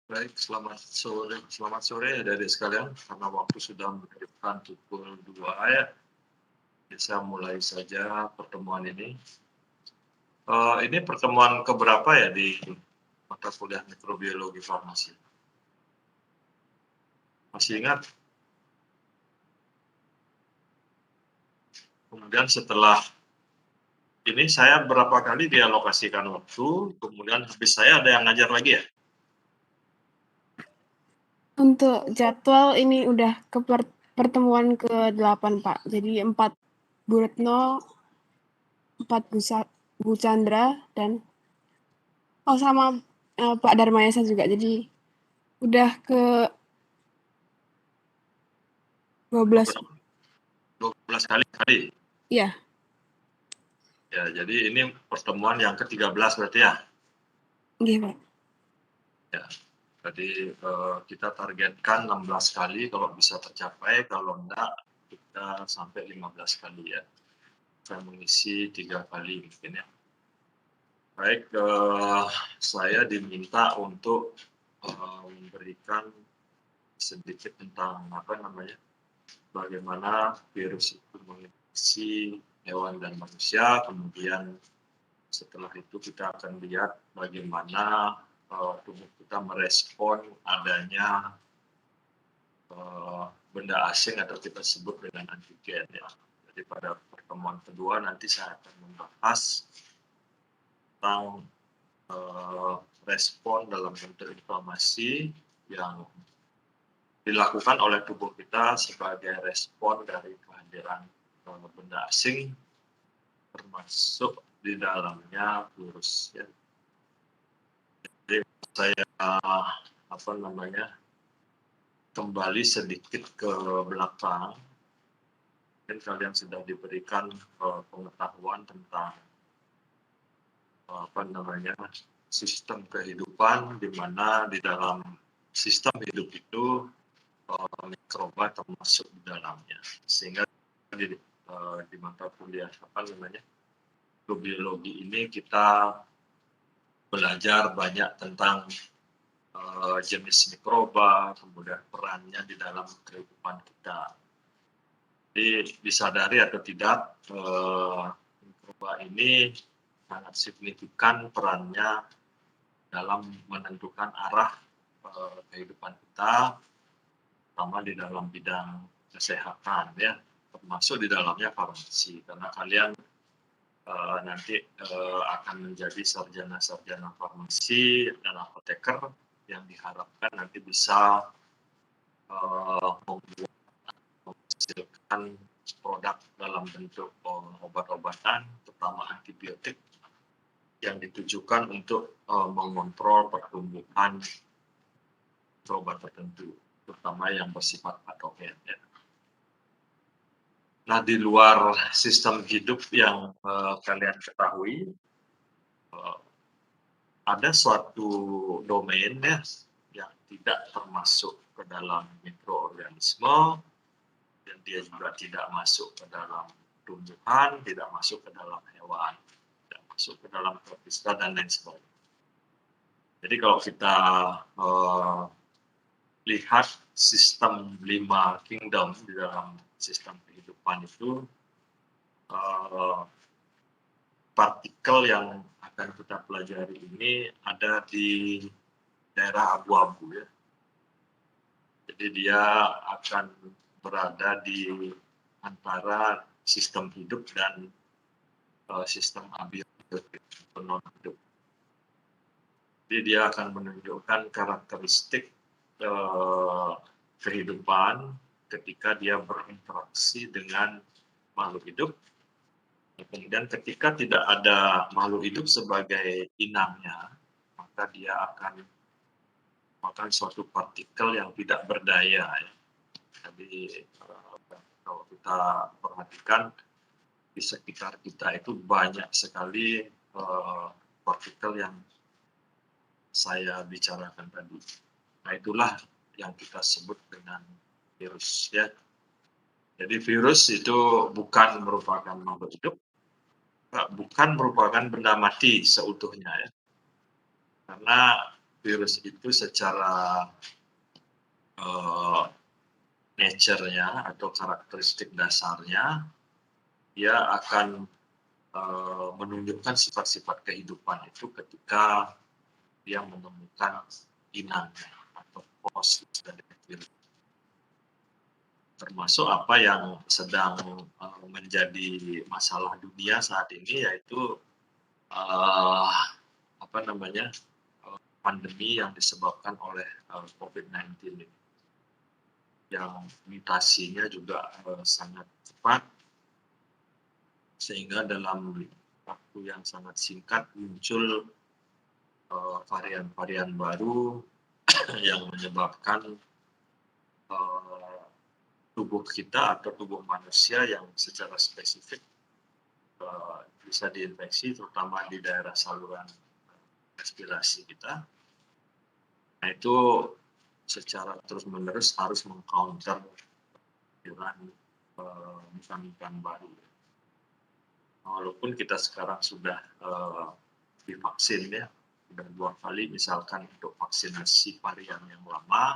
Baik, selamat sore adik-adik sekalian, karena waktu sudah menunjukkan pukul 2 ya, bisa mulai saja pertemuan ini. Ini pertemuan keberapa ya di mata kuliah mikrobiologi farmasi? Masih ingat? Kemudian setelah ini saya berapa kali dialokasikan waktu, kemudian habis saya ada yang ngajar lagi ya? Untuk jadwal ini udah ke pertemuan ke-8, Pak. Jadi 4 Bu Retno, 4 Bu Chandra, dan sama Pak Darmayasa juga. Jadi udah ke 12. 12 kali. Iya. Ya, jadi ini pertemuan yang ke-13 berarti ya? Iya, Pak. Ya, jadi kita targetkan 16 kali kalau bisa tercapai, kalau enggak kita sampai 15 kali ya. Saya mengisi 3 kali mungkin ya. Baik, saya diminta untuk memberikan sedikit tentang bagaimana virus itu menginfeksi hewan dan manusia, kemudian setelah itu kita akan lihat bagaimana tubuh kita merespon adanya benda asing atau kita sebut dengan antigen ya. Jadi pada pertemuan kedua nanti saya akan membahas tentang respon dalam bentuk inflamasi yang dilakukan oleh tubuh kita sebagai respon dari kehadiran benda asing, termasuk di dalamnya virus ya. Jadi saya kembali sedikit ke belakang. Mungkin kalian sudah diberikan pengetahuan tentang sistem kehidupan, di mana di dalam sistem hidup itu mikroba termasuk di dalamnya, sehingga di mata kuliah mikrobiologi ini kita belajar banyak tentang jenis mikroba, kemudian perannya di dalam kehidupan kita. Jadi disadari atau tidak, mikroba ini sangat signifikan perannya dalam menentukan arah kehidupan kita, terutama di dalam bidang kesehatan ya, termasuk di dalamnya farmasi, karena kalian nanti akan menjadi sarjana-sarjana farmasi dan apoteker yang diharapkan nanti bisa menghasilkan produk dalam bentuk obat-obatan, terutama antibiotik, yang ditujukan untuk mengontrol pertumbuhan mikroba tertentu, terutama yang bersifat patogen. Ya. Nah, di luar sistem hidup yang kalian ketahui, ada suatu domain ya yang tidak termasuk ke dalam mikroorganisme, dan dia juga tidak masuk ke dalam tumbuhan, tidak masuk ke dalam hewan, tidak masuk ke dalam protista dan lain sebagainya. Jadi kalau kita lihat sistem 5 kingdom di dalam sistem kehidupan itu, partikel yang akan kita pelajari ini ada di daerah abu-abu ya. Jadi dia akan berada di antara sistem hidup dan sistem abiotik atau non hidup. Jadi dia akan menunjukkan karakteristik kehidupan ketika dia berinteraksi dengan makhluk hidup. Kemudian ketika tidak ada makhluk hidup sebagai inangnya, maka dia akan merupakan suatu partikel yang tidak berdaya. Ya. Jadi kalau kita perhatikan di sekitar kita itu banyak sekali partikel yang saya bicarakan tadi. Nah, itulah yang kita sebut dengan virus ya. Jadi virus itu bukan merupakan makhluk hidup, bukan merupakan benda mati seutuhnya ya. Karena virus itu secara nature-nya atau karakteristik dasarnya, dia akan menunjukkan sifat-sifat kehidupan itu ketika dia menemukan inangnya atau host dari virus. Termasuk apa yang sedang menjadi masalah dunia saat ini, yaitu pandemi yang disebabkan oleh COVID-19 ini, yang mutasinya juga sangat cepat, sehingga dalam waktu yang sangat singkat muncul varian-varian baru yang menyebabkan tubuh kita atau tubuh manusia yang secara spesifik bisa diinfeksi, terutama di daerah saluran respirasi kita. Nah, itu secara terus-menerus harus mengcounter dengan mutan-mutan baru. Walaupun kita sekarang sudah divaksin ya, sudah 2 kali misalkan untuk vaksinasi varian yang lama,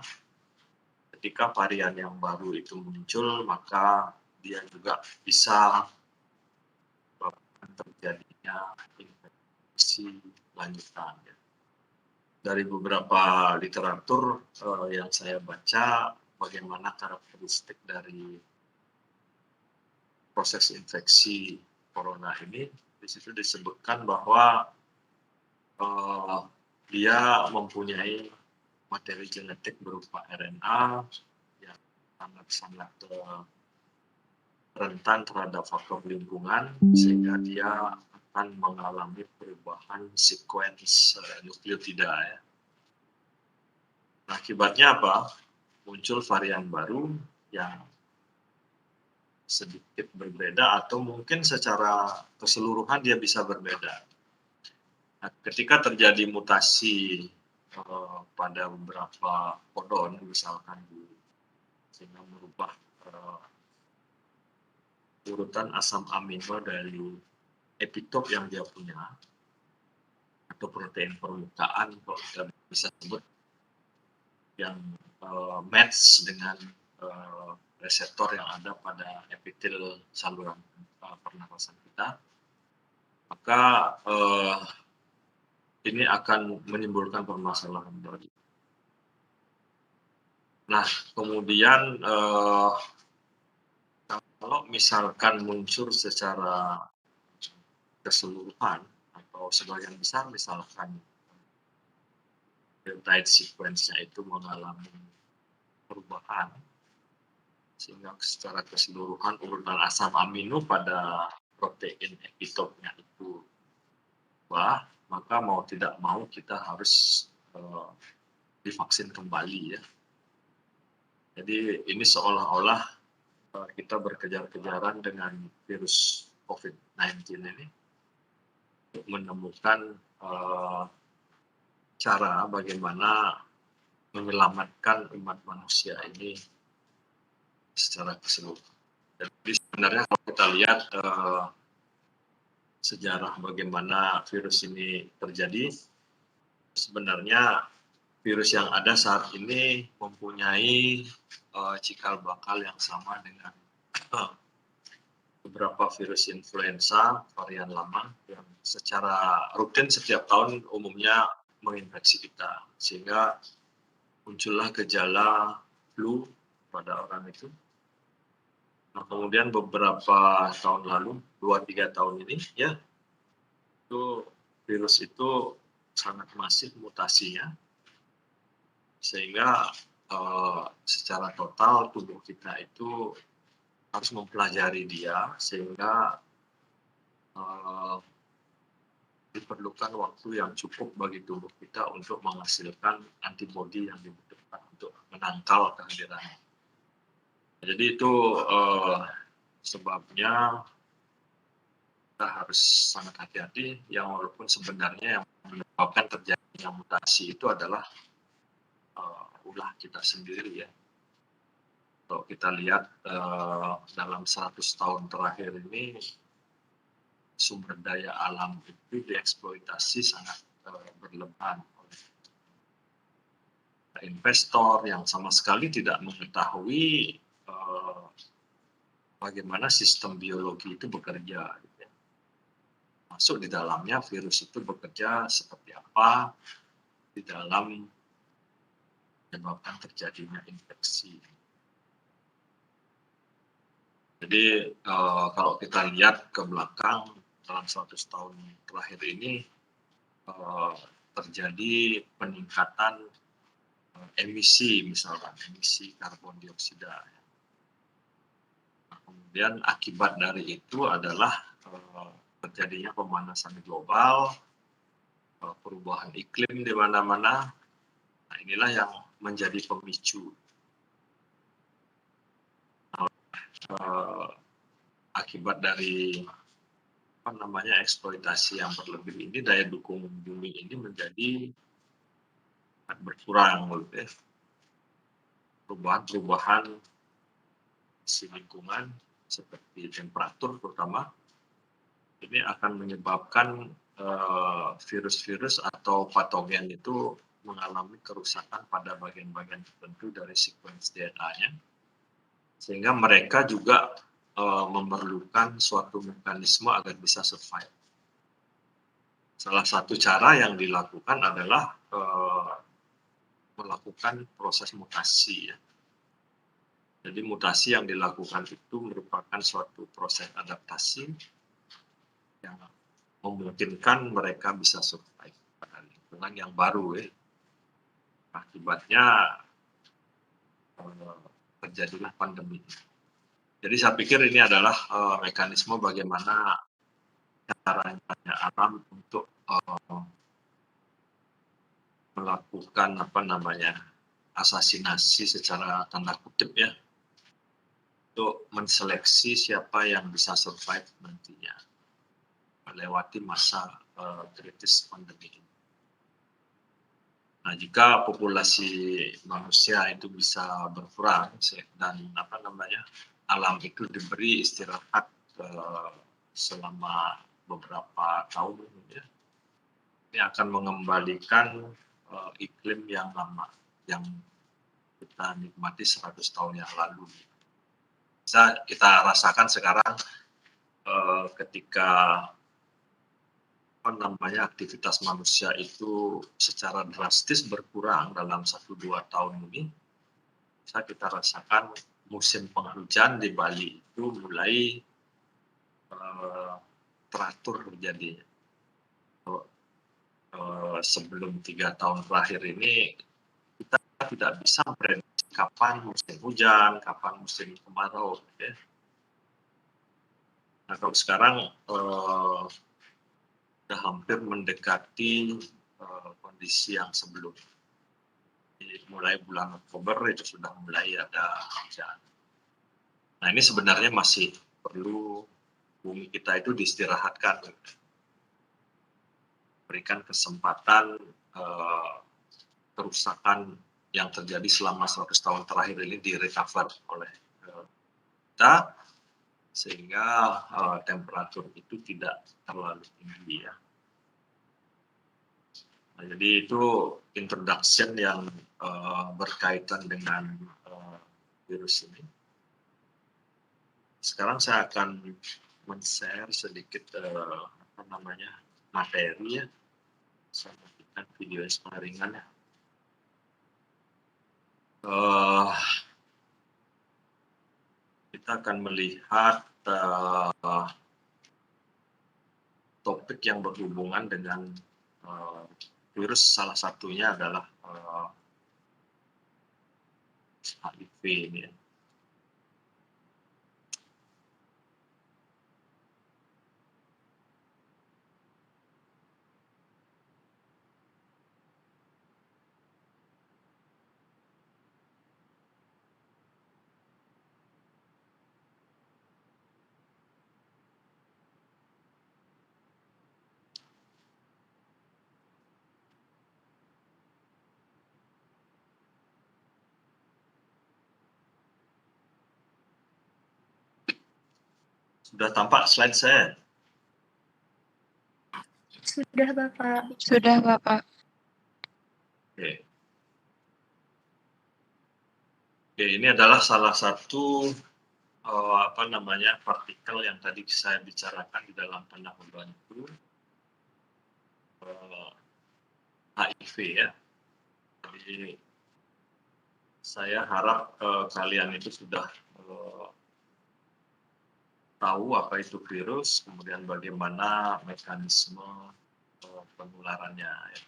ketika varian yang baru itu muncul, maka dia juga bisa terjadinya infeksi lanjutan. Ya. Dari beberapa literatur yang saya baca, bagaimana karakteristik dari proses infeksi corona ini, di situ disebutkan bahwa dia mempunyai materi genetik berupa RNA yang sangat-sangat rentan terhadap faktor lingkungan, sehingga dia akan mengalami perubahan sekuens nukleotida. Ya. Nah, akibatnya apa? Muncul varian baru yang sedikit berbeda atau mungkin secara keseluruhan dia bisa berbeda. Nah, ketika terjadi mutasi pada beberapa kodon, misalkan sehingga merubah urutan asam amino dari epitop yang dia punya atau protein permukaan, kalau kita bisa sebut, yang match dengan reseptor yang ada pada epitel saluran pernapasan kita, maka ini akan menimbulkan permasalahan baru. Nah, kemudian kalau misalkan muncul secara keseluruhan atau sebagian besar, misalkan peptide sequence-nya itu mengalami perubahan, sehingga secara keseluruhan urutan asam amino pada protein epitopnya itu berubah, maka mau tidak mau kita harus divaksin kembali ya. Jadi ini seolah-olah kita berkejar-kejaran dengan virus COVID-19 ini untuk menemukan cara bagaimana menyelamatkan umat manusia ini secara keseluruhan. Jadi sebenarnya kalau kita lihat sejarah bagaimana virus ini terjadi, sebenarnya virus yang ada saat ini mempunyai cikal bakal yang sama dengan beberapa virus influenza varian lama yang secara rutin setiap tahun umumnya menginfeksi kita, sehingga muncullah gejala flu pada orang itu. Nah, kemudian beberapa tahun lalu, 2-3 tahun ini ya, itu virus itu sangat masif mutasinya, sehingga secara total tubuh kita itu harus mempelajari dia, sehingga diperlukan waktu yang cukup bagi tubuh kita untuk menghasilkan antibodi yang dibutuhkan untuk menangkal kehadirannya. Jadi itu sebabnya kita harus sangat hati-hati, yang walaupun sebenarnya yang menyebabkan terjadinya mutasi itu adalah ulah kita sendiri ya. Kalau kita lihat dalam 100 tahun terakhir ini, sumber daya alam itu dieksploitasi sangat berlebihan oleh investor yang sama sekali tidak mengetahui bagaimana sistem biologi itu bekerja. Gitu ya. Masuk di dalamnya virus itu bekerja seperti apa di dalam menyebabkan terjadinya infeksi. Jadi kalau kita lihat ke belakang dalam 100 tahun terakhir ini terjadi peningkatan emisi, misalkan emisi karbon dioksida. Nah, kemudian akibat dari itu adalah terjadinya pemanasan global, perubahan iklim di mana-mana. Nah, inilah yang menjadi pemicu akibat dari eksploitasi yang berlebih ini, daya dukung bumi ini menjadi berkurang, gitu ya. Perubahan-perubahan di lingkungan seperti temperatur terutama ini akan menyebabkan virus-virus atau patogen itu mengalami kerusakan pada bagian-bagian tertentu dari sekuens DNA-nya, sehingga mereka juga memerlukan suatu mekanisme agar bisa survive. Salah satu cara yang dilakukan adalah melakukan proses mutasi. Ya. Jadi mutasi yang dilakukan itu merupakan suatu proses adaptasi yang memungkinkan mereka bisa survive pada lingkungan yang baru. Ya. Akibatnya terjadilah pandemi. Jadi saya pikir ini adalah mekanisme bagaimana caranya alam untuk melakukan asasinasi secara tanda kutip ya, untuk menseleksi siapa yang bisa survive nantinya melewati masa kritis pandemi ini. Nah, jika populasi manusia itu bisa berkurang dan alam itu diberi istirahat selama beberapa tahun, ya, ini akan mengembalikan iklim yang lama yang kita nikmati 100 tahun yang lalu. Bisa kita rasakan sekarang ketika aktivitas manusia itu secara drastis berkurang dalam 1-2 tahun ini, bisa kita rasakan musim penghujan di Bali itu mulai teratur terjadi. Sebelum 3 tahun terakhir ini kita tidak bisa memprediksi kapan musim hujan, kapan musim kemarau. Ya. Nah, kalau sekarang sudah hampir mendekati kondisi yang sebelumnya. Mulai bulan Oktober itu sudah mulai ada hujan. Nah, ini sebenarnya masih perlu bumi kita itu diistirahatkan, berikan kesempatan kerusakan yang terjadi selama 100 tahun terakhir ini direcover oleh kita, sehingga temperatur itu tidak terlalu tinggi ya. Nah, jadi itu introduction yang berkaitan dengan virus ini. Sekarang saya akan men-share sedikit materi ya, sampaikan video ringan ya. Kita akan melihat topik yang berhubungan dengan virus, salah satunya adalah HIV ini ya. Sudah tampak slide saya? Sudah, Bapak. Sudah, Bapak. Oke. Oke, ini adalah salah satu partikel yang tadi saya bicarakan di dalam pendahuluan itu, HIV ya. Jadi saya harap kalian itu sudah tahu apa itu virus, kemudian bagaimana mekanisme penularannya. Ya.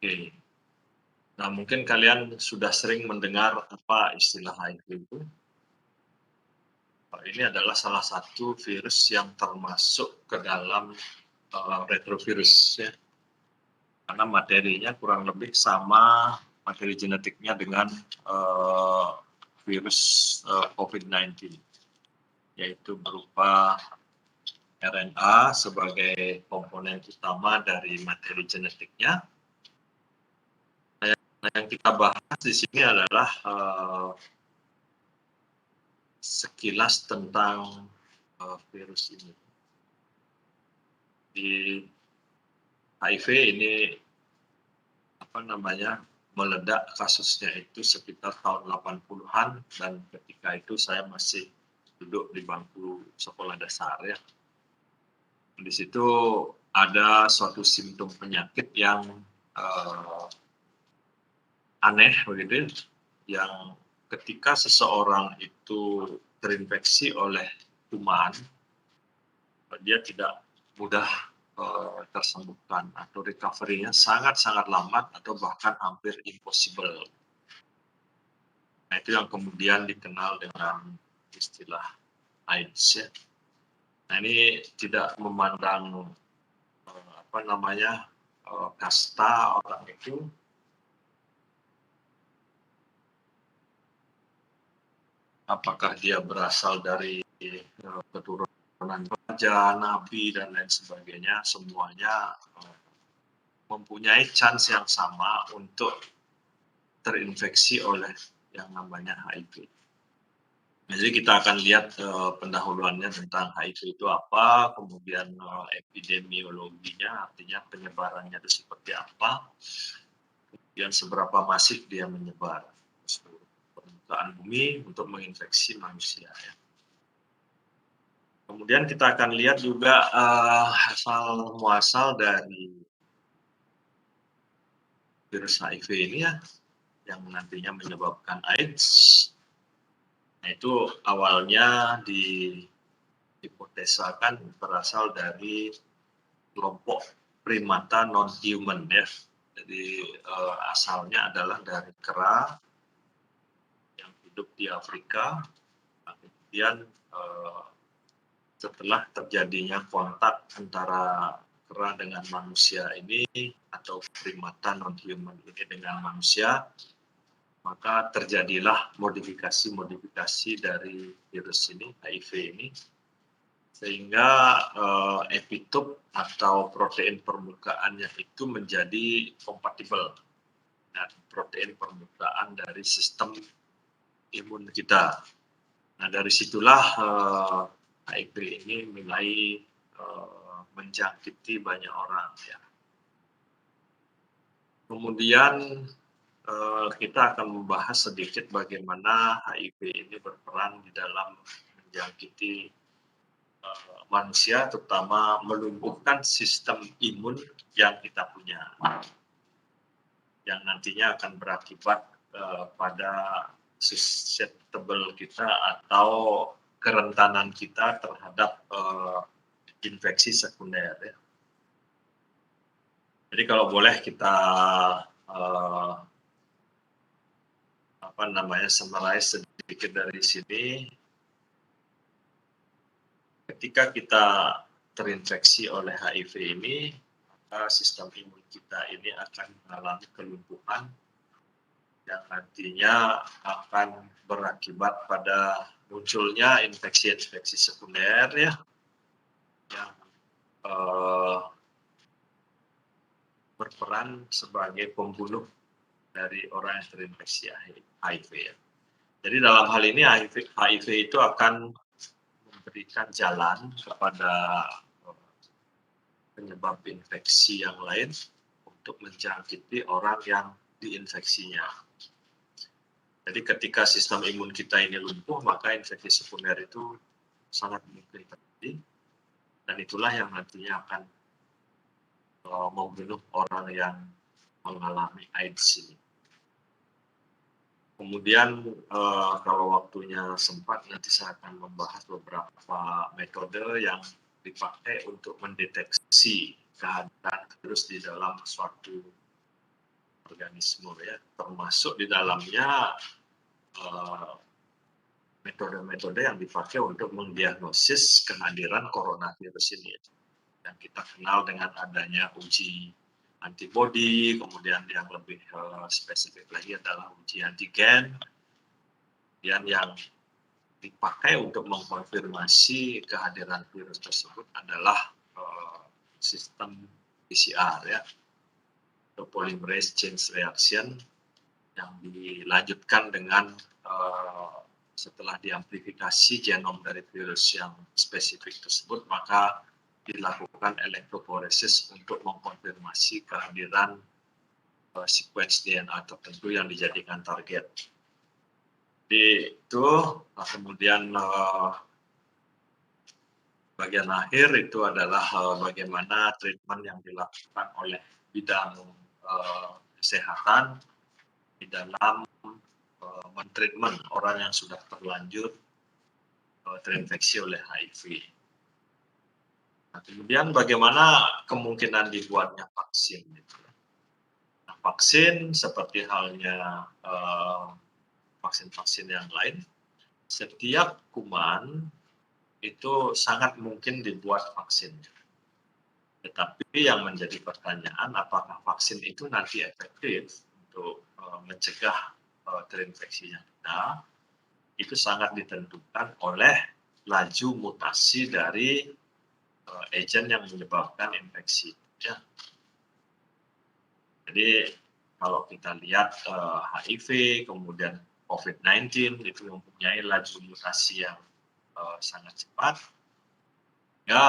Oke. Nah, mungkin kalian sudah sering mendengar apa istilah HIV itu. Ini adalah salah satu virus yang termasuk ke dalam retrovirus ya. Karena materinya kurang lebih sama materi genetiknya dengan virus COVID-19, yaitu berupa RNA sebagai komponen utama dari materi genetiknya. Nah, yang kita bahas di sini adalah sekilas tentang virus ini. Di HIV ini meledak kasusnya itu sekitar tahun 80-an, dan ketika itu saya masih duduk di bangku sekolah dasar ya. Di situ ada suatu simptom penyakit yang aneh begitu, yang ketika seseorang itu terinfeksi oleh kuman, dia tidak mudah tersembuhkan atau recovery-nya sangat-sangat lambat atau bahkan hampir impossible. Nah, itu yang kemudian dikenal dengan istilah AIDS ya. Nah, ini tidak memandang kasta orang itu, apakah dia berasal dari keturunan raja, nabi, dan lain sebagainya, semuanya mempunyai chance yang sama untuk terinfeksi oleh yang namanya HIV. Nah, jadi kita akan lihat pendahuluannya tentang HIV itu apa, kemudian epidemiologinya, artinya penyebarannya itu seperti apa, kemudian seberapa masif dia menyebar ke seluruh permukaan bumi untuk menginfeksi manusia. Ya. Kemudian kita akan lihat juga asal muasal dari virus HIV ini ya, yang nantinya menyebabkan AIDS. Nah, itu awalnya dihipotesakan berasal dari kelompok primata non-human ya. Jadi asalnya adalah dari kera yang hidup di Afrika. Kemudian setelah terjadinya kontak antara kera dengan manusia ini atau primata non-human ini dengan manusia, maka terjadilah modifikasi dari virus ini, HIV ini, sehingga epitop atau protein permukaannya itu menjadi kompatibel dengan protein permukaan dari sistem imun kita. Nah, dari situlah HIV ini mulai menjangkiti banyak orang ya. Kemudian kita akan membahas sedikit bagaimana HIV ini berperan di dalam menjangkiti manusia, terutama melumpuhkan sistem imun yang kita punya, yang nantinya akan berakibat pada susceptible kita atau kerentanan kita terhadap infeksi sekunder. Ya. Jadi kalau boleh kita summarize sedikit dari sini. Ketika kita terinfeksi oleh HIV ini, maka sistem imun kita ini akan mengalami kelumpuhan yang nantinya akan berakibat pada munculnya infeksi-infeksi sekunder ya, yang berperan sebagai pembunuh dari orang yang terinfeksi HIV ya. Jadi dalam hal ini HIV itu akan memberikan jalan kepada penyebab infeksi yang lain untuk menjangkiti orang yang diinfeksinya. Jadi ketika sistem imun kita ini lumpuh, maka infeksi sekunder itu sangat mungkin terjadi, dan itulah yang nantinya akan membunuh orang yang mengalami AIDS ini. Kemudian kalau waktunya sempat, nanti saya akan membahas beberapa metode yang dipakai untuk mendeteksi kehadiran virus di dalam suatu organisme ya, termasuk di dalamnya metode-metode yang dipakai untuk mendiagnosis kehadiran coronavirus ini, yang kita kenal dengan adanya uji antibody, kemudian yang lebih spesifik lagi adalah uji antigen, kemudian yang dipakai untuk mengkonfirmasi kehadiran virus tersebut adalah sistem PCR ya, atau polymerase chain reaction, yang dilanjutkan dengan setelah diamplifikasi genom dari virus yang spesifik tersebut, maka dilakukan elektroforesis untuk mengkonfirmasi kehadiran sequence DNA tertentu yang dijadikan target. Jadi itu, kemudian bagian akhir itu adalah bagaimana treatment yang dilakukan oleh bidang kesehatan di dalam mentreatment orang yang sudah terlanjur terinfeksi oleh HIV. Nah, kemudian bagaimana kemungkinan dibuatnya vaksin? Nah, vaksin seperti halnya vaksin-vaksin yang lain, setiap kuman itu sangat mungkin dibuat vaksinnya. Tetapi yang menjadi pertanyaan, apakah vaksin itu nanti efektif untuk mencegah terinfeksinya kita, itu sangat ditentukan oleh laju mutasi dari agen yang menyebabkan infeksi. Ya. Jadi kalau kita lihat HIV, kemudian COVID-19 itu mempunyai laju mutasi yang sangat cepat, ya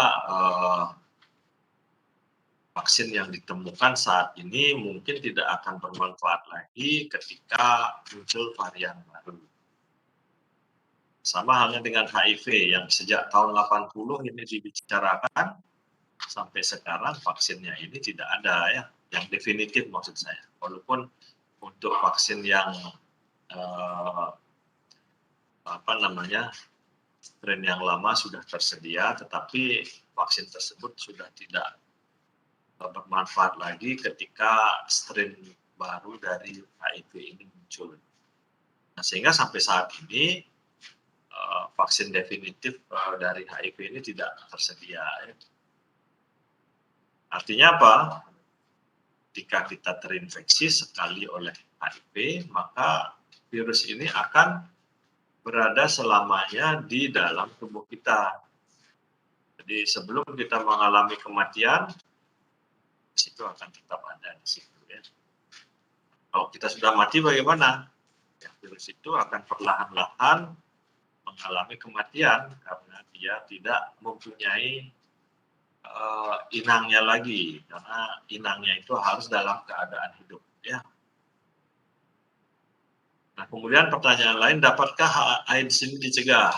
vaksin yang ditemukan saat ini mungkin tidak akan bermanfaat lagi ketika muncul varian baru. Sama halnya dengan HIV yang sejak tahun 80 ini dibicarakan, sampai sekarang vaksinnya ini tidak ada ya, yang definitif maksud saya. Walaupun untuk vaksin yang strain yang lama sudah tersedia, tetapi vaksin tersebut sudah tidak bermanfaat lagi ketika strain baru dari HIV ini muncul. Nah, sehingga sampai saat ini vaksin definitif dari HIV ini tidak tersedia. Artinya apa? Ketika kita terinfeksi sekali oleh HIV, maka virus ini akan berada selamanya di dalam tubuh kita. Jadi sebelum kita mengalami kematian, virus itu akan tetap ada di situ. Ya. Kalau kita sudah mati bagaimana? Ya, virus itu akan perlahan-lahan mengalami kematian karena dia tidak mempunyai inangnya lagi, karena inangnya itu harus dalam keadaan hidup. Ya. Nah, kemudian pertanyaan lain, dapatkah AIDS ini dicegah?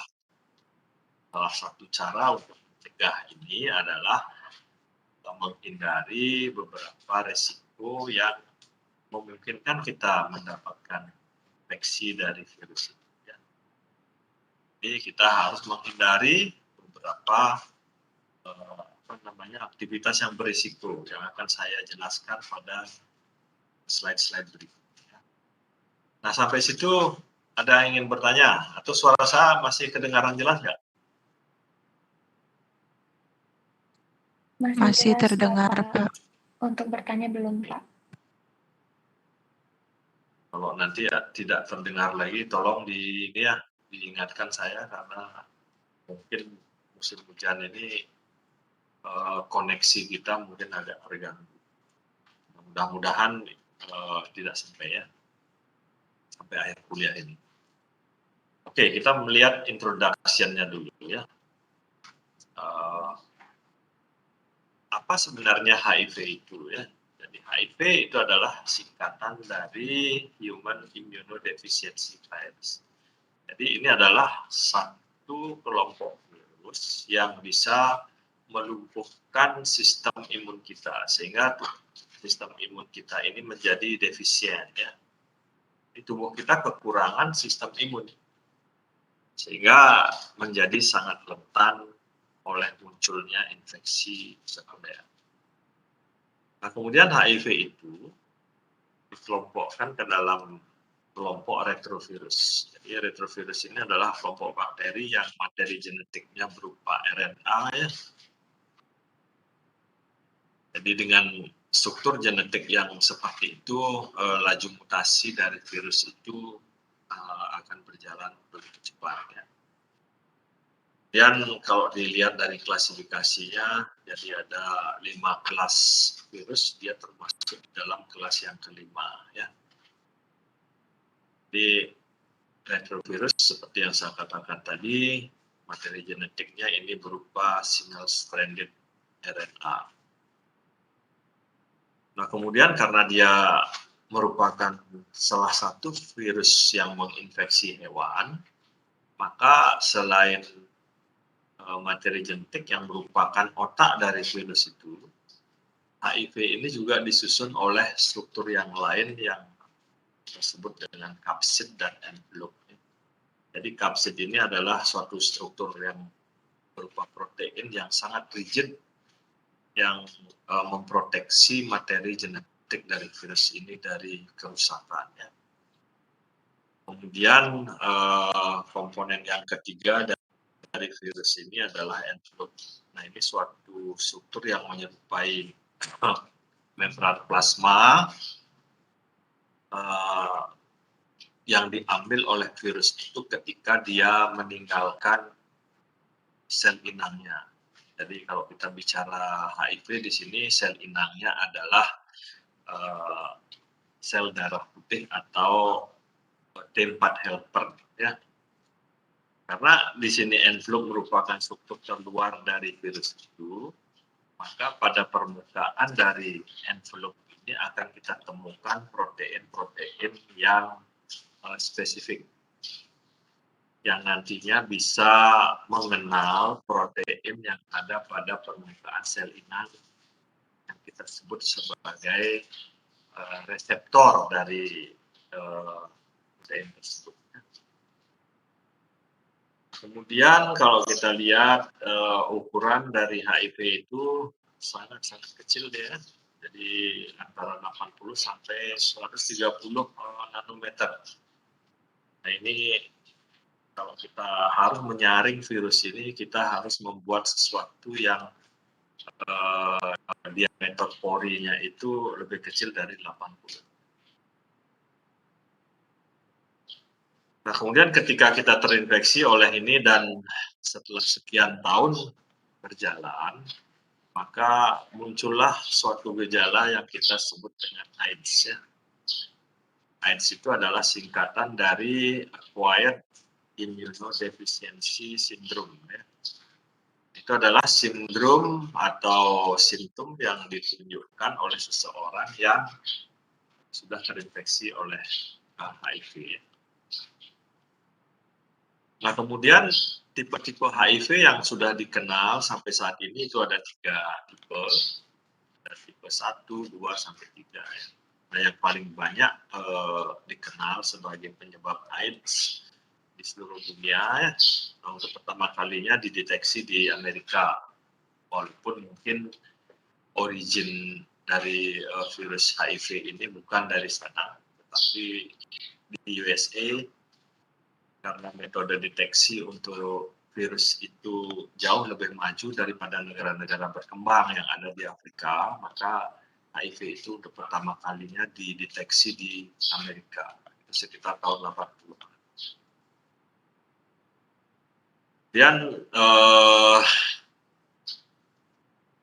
Salah satu cara untuk mencegah ini adalah menghindari beberapa resiko yang memungkinkan kita mendapatkan infeksi dari virus itu. Ya. Jadi kita harus menghindari beberapa aktivitas yang berisiko yang akan saya jelaskan pada slide-slide berikutnya. Nah, sampai situ ada yang ingin bertanya atau suara saya masih kedengaran jelas nggak? Masih terdengar, Pak. Untuk bertanya belum, Pak. Kalau nanti ya tidak terdengar lagi, tolong diingatkan saya, karena mungkin musim hujan ini koneksi kita mungkin agak terganggu. mudah-mudahan tidak sampai ya, sampai akhir kuliah ini. Oke, kita melihat introduction-nya dulu ya. Apa sebenarnya HIV itu ya? Jadi HIV itu adalah singkatan dari Human Immunodeficiency Virus. Jadi ini adalah satu kelompok virus yang bisa melumpuhkan sistem imun kita sehingga sistem imun kita ini menjadi defisien ya. Di tubuh kita kekurangan sistem imun sehingga menjadi sangat rentan oleh munculnya infeksi sekunder. Nah, kemudian HIV itu dikelompokkan ke dalam kelompok retrovirus. Jadi retrovirus ini adalah kelompok bakteri yang materi genetiknya berupa RNA ya. Jadi dengan struktur genetik yang seperti itu, laju mutasi dari virus itu akan berjalan begitu cepat ya. Dan kalau dilihat dari klasifikasinya, jadi ada 5 kelas virus, dia termasuk dalam kelas yang kelima ya. Di retrovirus seperti yang saya katakan tadi, materi genetiknya ini berupa single stranded RNA. Nah, kemudian karena dia merupakan salah satu virus yang menginfeksi hewan, maka selain materi genetik yang merupakan otak dari virus itu, HIV ini juga disusun oleh struktur yang lain yang disebut dengan kapsid dan envelope. Jadi kapsid ini adalah suatu struktur yang berupa protein yang sangat rigid yang memproteksi materi genetik dari virus ini dari kerusakan. Ya. Kemudian komponen yang ketiga dari virus ini adalah envelope. Nah, ini suatu struktur yang menyerupai membran plasma yang diambil oleh virus itu ketika dia meninggalkan sel inangnya. Jadi kalau kita bicara HIV di sini sel inangnya adalah sel darah putih atau T4 helper ya. Karena di sini envelope merupakan struktur terluar dari virus itu, maka pada permukaan dari envelope ini akan kita temukan protein-protein yang spesifik yang nantinya bisa mengenal protein yang ada pada permukaan sel inang yang kita sebut sebagai reseptor dari protein tersebut. Kemudian kalau kita lihat ukuran dari HIV itu sangat-sangat kecil dia, jadi antara 80 sampai 130 nanometer. Nah ini kalau kita harus menyaring virus ini, kita harus membuat sesuatu yang diameter porinya itu lebih kecil dari 80. Nah, kemudian ketika kita terinfeksi oleh ini dan setelah sekian tahun berjalan, maka muncullah suatu gejala yang kita sebut dengan AIDS. Ya. AIDS itu adalah singkatan dari Acquired Immunodeficiency Syndrome. Ya. Itu adalah sindrom atau simptom yang ditunjukkan oleh seseorang yang sudah terinfeksi oleh HIV. Ya. Nah, kemudian tipe-tipe HIV yang sudah dikenal sampai saat ini itu ada 3 tipe. Ada tipe 1, 2, sampai 3. Ya. Nah, yang paling banyak dikenal sebagai penyebab AIDS di seluruh dunia. Ya. Nah, untuk pertama kalinya dideteksi di Amerika. Walaupun mungkin origin dari virus HIV ini bukan dari sana, tetapi di USA karena metode deteksi untuk virus itu jauh lebih maju daripada negara-negara berkembang yang ada di Afrika, maka HIV itu untuk pertama kalinya dideteksi di Amerika sekitar tahun 80. Dan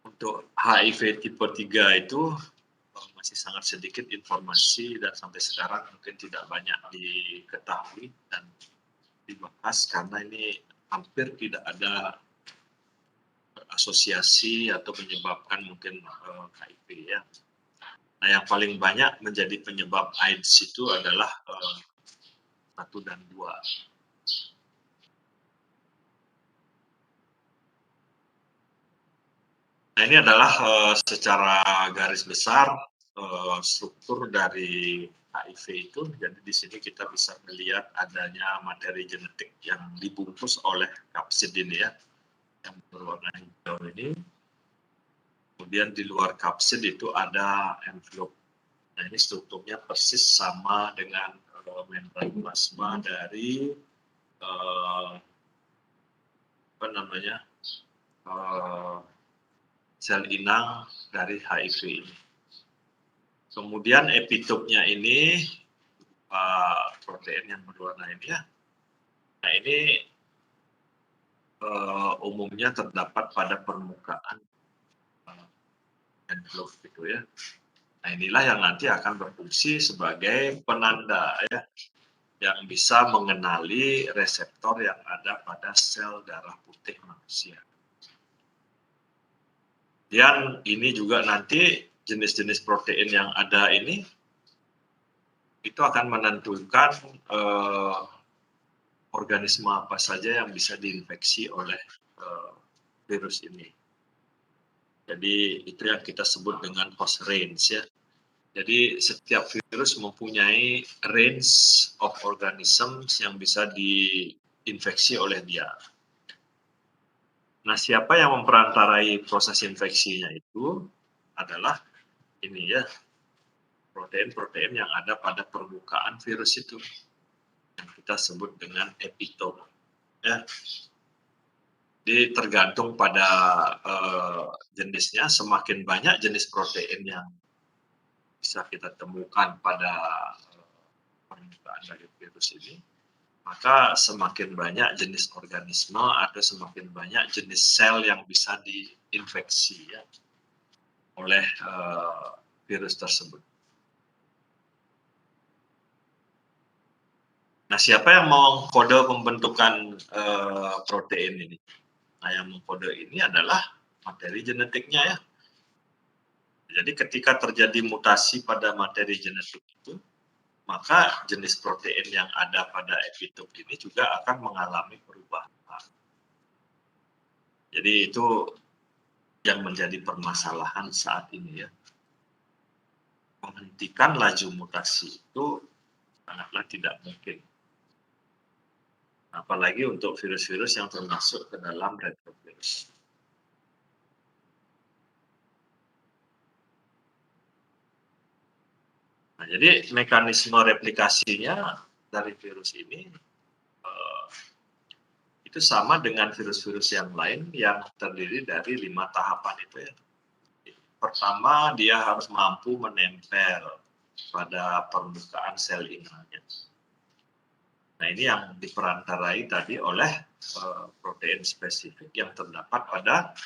untuk HIV tipe 3 itu masih sangat sedikit informasi dan sampai sekarang mungkin tidak banyak diketahui dan dibahas karena ini hampir tidak ada asosiasi atau menyebabkan mungkin HIV ya. Nah, yang paling banyak menjadi penyebab AIDS itu adalah 1 dan 2. Nah, ini adalah secara garis besar struktur dari HIV itu. Jadi di sini kita bisa melihat adanya materi genetik yang dibungkus oleh kapsid ini ya, yang berwarna hijau ini. Kemudian di luar kapsid itu ada envelope. Nah, ini strukturnya persis sama dengan membran plasma dari sel inang dari HIV ini. Kemudian epitopnya ini protein yang berwarna ini ya. Nah, ini umumnya terdapat pada permukaan envelope gitu ya. Nah, inilah yang nanti akan berfungsi sebagai penanda ya, yang bisa mengenali reseptor yang ada pada sel darah putih manusia. Dan ini juga nanti jenis-jenis protein yang ada ini itu akan menentukan organisme apa saja yang bisa diinfeksi oleh virus ini. Jadi itu yang kita sebut dengan host range ya. Jadi setiap virus mempunyai range of organisms yang bisa diinfeksi oleh dia. Nah, siapa yang memperantarai proses infeksinya itu adalah ini ya, protein-protein yang ada pada permukaan virus itu, yang kita sebut dengan epitop. Ya. Jadi tergantung pada jenisnya, semakin banyak jenis protein yang bisa kita temukan pada permukaan dari virus ini, maka semakin banyak jenis organisme atau semakin banyak jenis sel yang bisa diinfeksi ya, oleh virus tersebut. Nah, siapa yang mengkode pembentukan protein ini? Nah, yang mengkode ini adalah materi genetiknya ya. Jadi ketika terjadi mutasi pada materi genetik itu, maka jenis protein yang ada pada epitop ini juga akan mengalami perubahan. Jadi itu yang menjadi permasalahan saat ini ya. Menghentikan laju mutasi itu sangatlah tidak mungkin. Apalagi untuk virus-virus yang termasuk ke dalam retrovirus. Nah, jadi mekanisme replikasinya dari virus ini itu sama dengan virus-virus yang lain yang terdiri dari 5 tahapan itu ya. Pertama, dia harus mampu menempel pada permukaan sel inangnya. Nah, ini yang diperantarai tadi oleh protein spesifik yang terdapat pada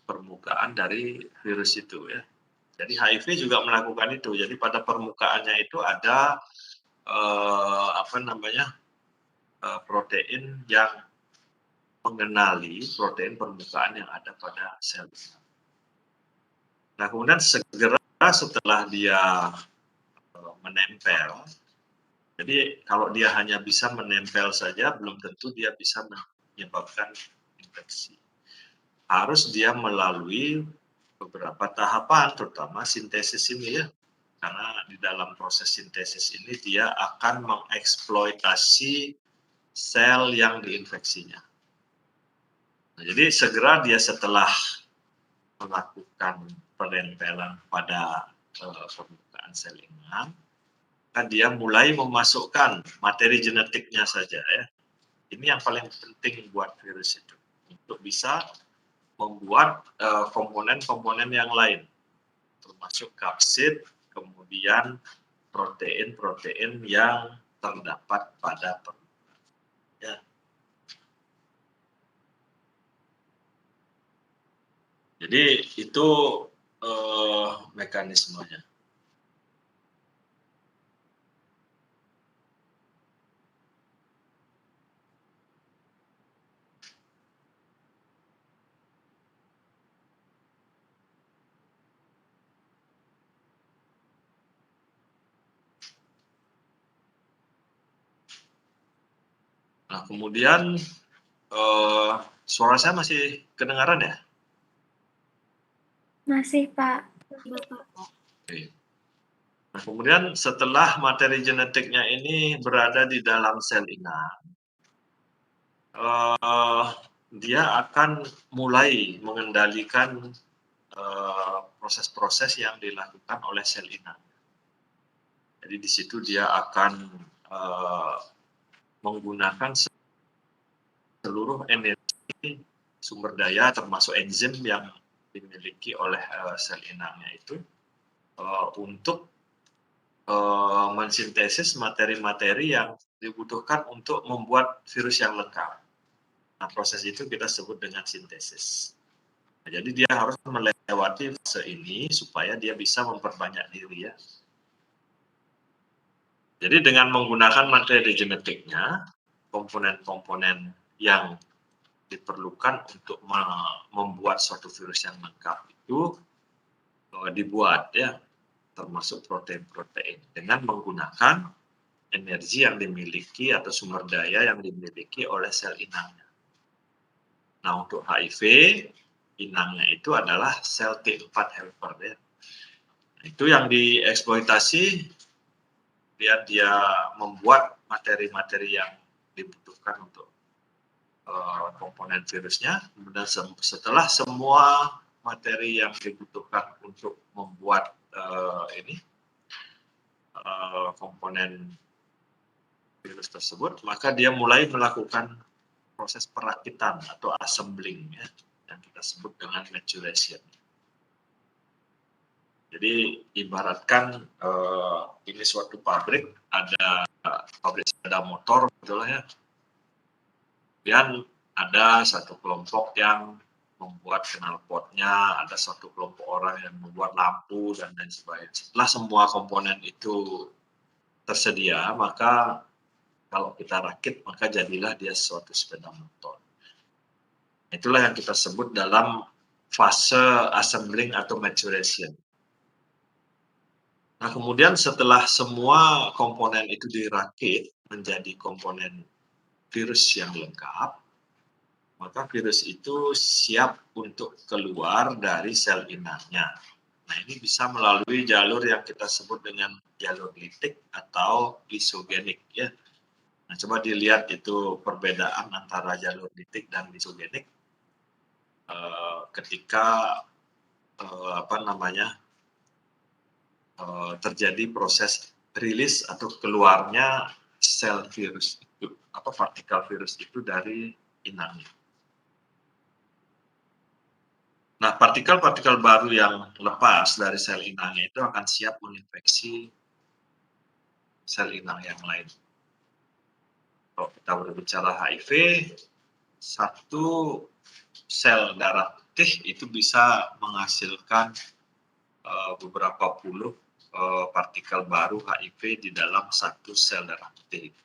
permukaan dari virus itu ya. Jadi HIV juga melakukan itu. Jadi pada permukaannya itu ada protein yang mengenali protein permukaan yang ada pada sel inang. Nah, kemudian segera setelah dia menempel, jadi kalau dia hanya bisa menempel saja, belum tentu dia bisa menyebabkan infeksi. Harus dia melalui beberapa tahapan, terutama sintesis ini ya. Karena di dalam proses sintesis ini dia akan mengeksploitasi sel yang diinfeksinya. Nah, jadi segera dia setelah melakukan penempelan pada permukaan sel inang, kan dia mulai memasukkan materi genetiknya saja ya. Ini yang paling penting buat virus itu, untuk bisa membuat komponen-komponen yang lain, termasuk kapsid, kemudian protein-protein yang terdapat pada permukaan. Ya. Jadi itu mekanismenya. Nah, kemudian suara saya masih kedengaran ya? Masih, Pak. Oke. Nah, kemudian setelah materi genetiknya ini berada di dalam sel inang, dia akan mulai mengendalikan proses-proses yang dilakukan oleh sel inang. Jadi di situ dia akan menggunakan seluruh energi sumber daya termasuk enzim yang dimiliki oleh sel inangnya itu untuk mensintesis materi-materi yang dibutuhkan untuk membuat virus yang lengkap. Nah, proses itu kita sebut dengan sintesis. Nah, jadi dia harus melewati fase ini supaya dia bisa memperbanyak diri ya. Jadi dengan menggunakan materi genetiknya, komponen-komponen yang diperlukan untuk membuat suatu virus yang lengkap itu dibuat ya, termasuk protein-protein dengan menggunakan energi yang dimiliki atau sumber daya yang dimiliki oleh sel inangnya. Nah, untuk HIV, inangnya itu adalah sel T4 helper ya. Itu yang dieksploitasi biar dia membuat materi-materi yang dibutuhkan untuk komponen virusnya. Kemudian setelah semua materi yang dibutuhkan untuk membuat komponen virus tersebut, maka dia mulai melakukan proses perakitan atau assembling ya, yang kita sebut dengan maturation. Jadi ibaratkan ini suatu pabrik, ada pabrik sepeda motor gitu lah ya. Dan ada satu kelompok yang membuat knalpotnya, ada satu kelompok orang yang membuat lampu dan lain sebagainya. Setelah semua komponen itu tersedia, maka kalau kita rakit, maka jadilah dia suatu sepeda motor. Itulah yang kita sebut dalam fase assembling atau maturation. Nah, kemudian setelah semua komponen itu dirakit menjadi komponen virus yang lengkap, maka virus itu siap untuk keluar dari sel inangnya. Nah, ini bisa melalui jalur yang kita sebut dengan jalur litik atau lisogenik ya. Nah, coba dilihat itu perbedaan antara jalur litik dan lisogenik ketika terjadi proses rilis atau keluarnya sel virus itu atau partikel virus itu dari inangnya. Nah, partikel-partikel baru yang lepas dari sel inangnya itu akan siap menginfeksi sel inang yang lain. Kalau kita berbicara HIV, satu sel darah putih itu bisa menghasilkan beberapa puluh partikel baru HIV di dalam satu sel darah putih.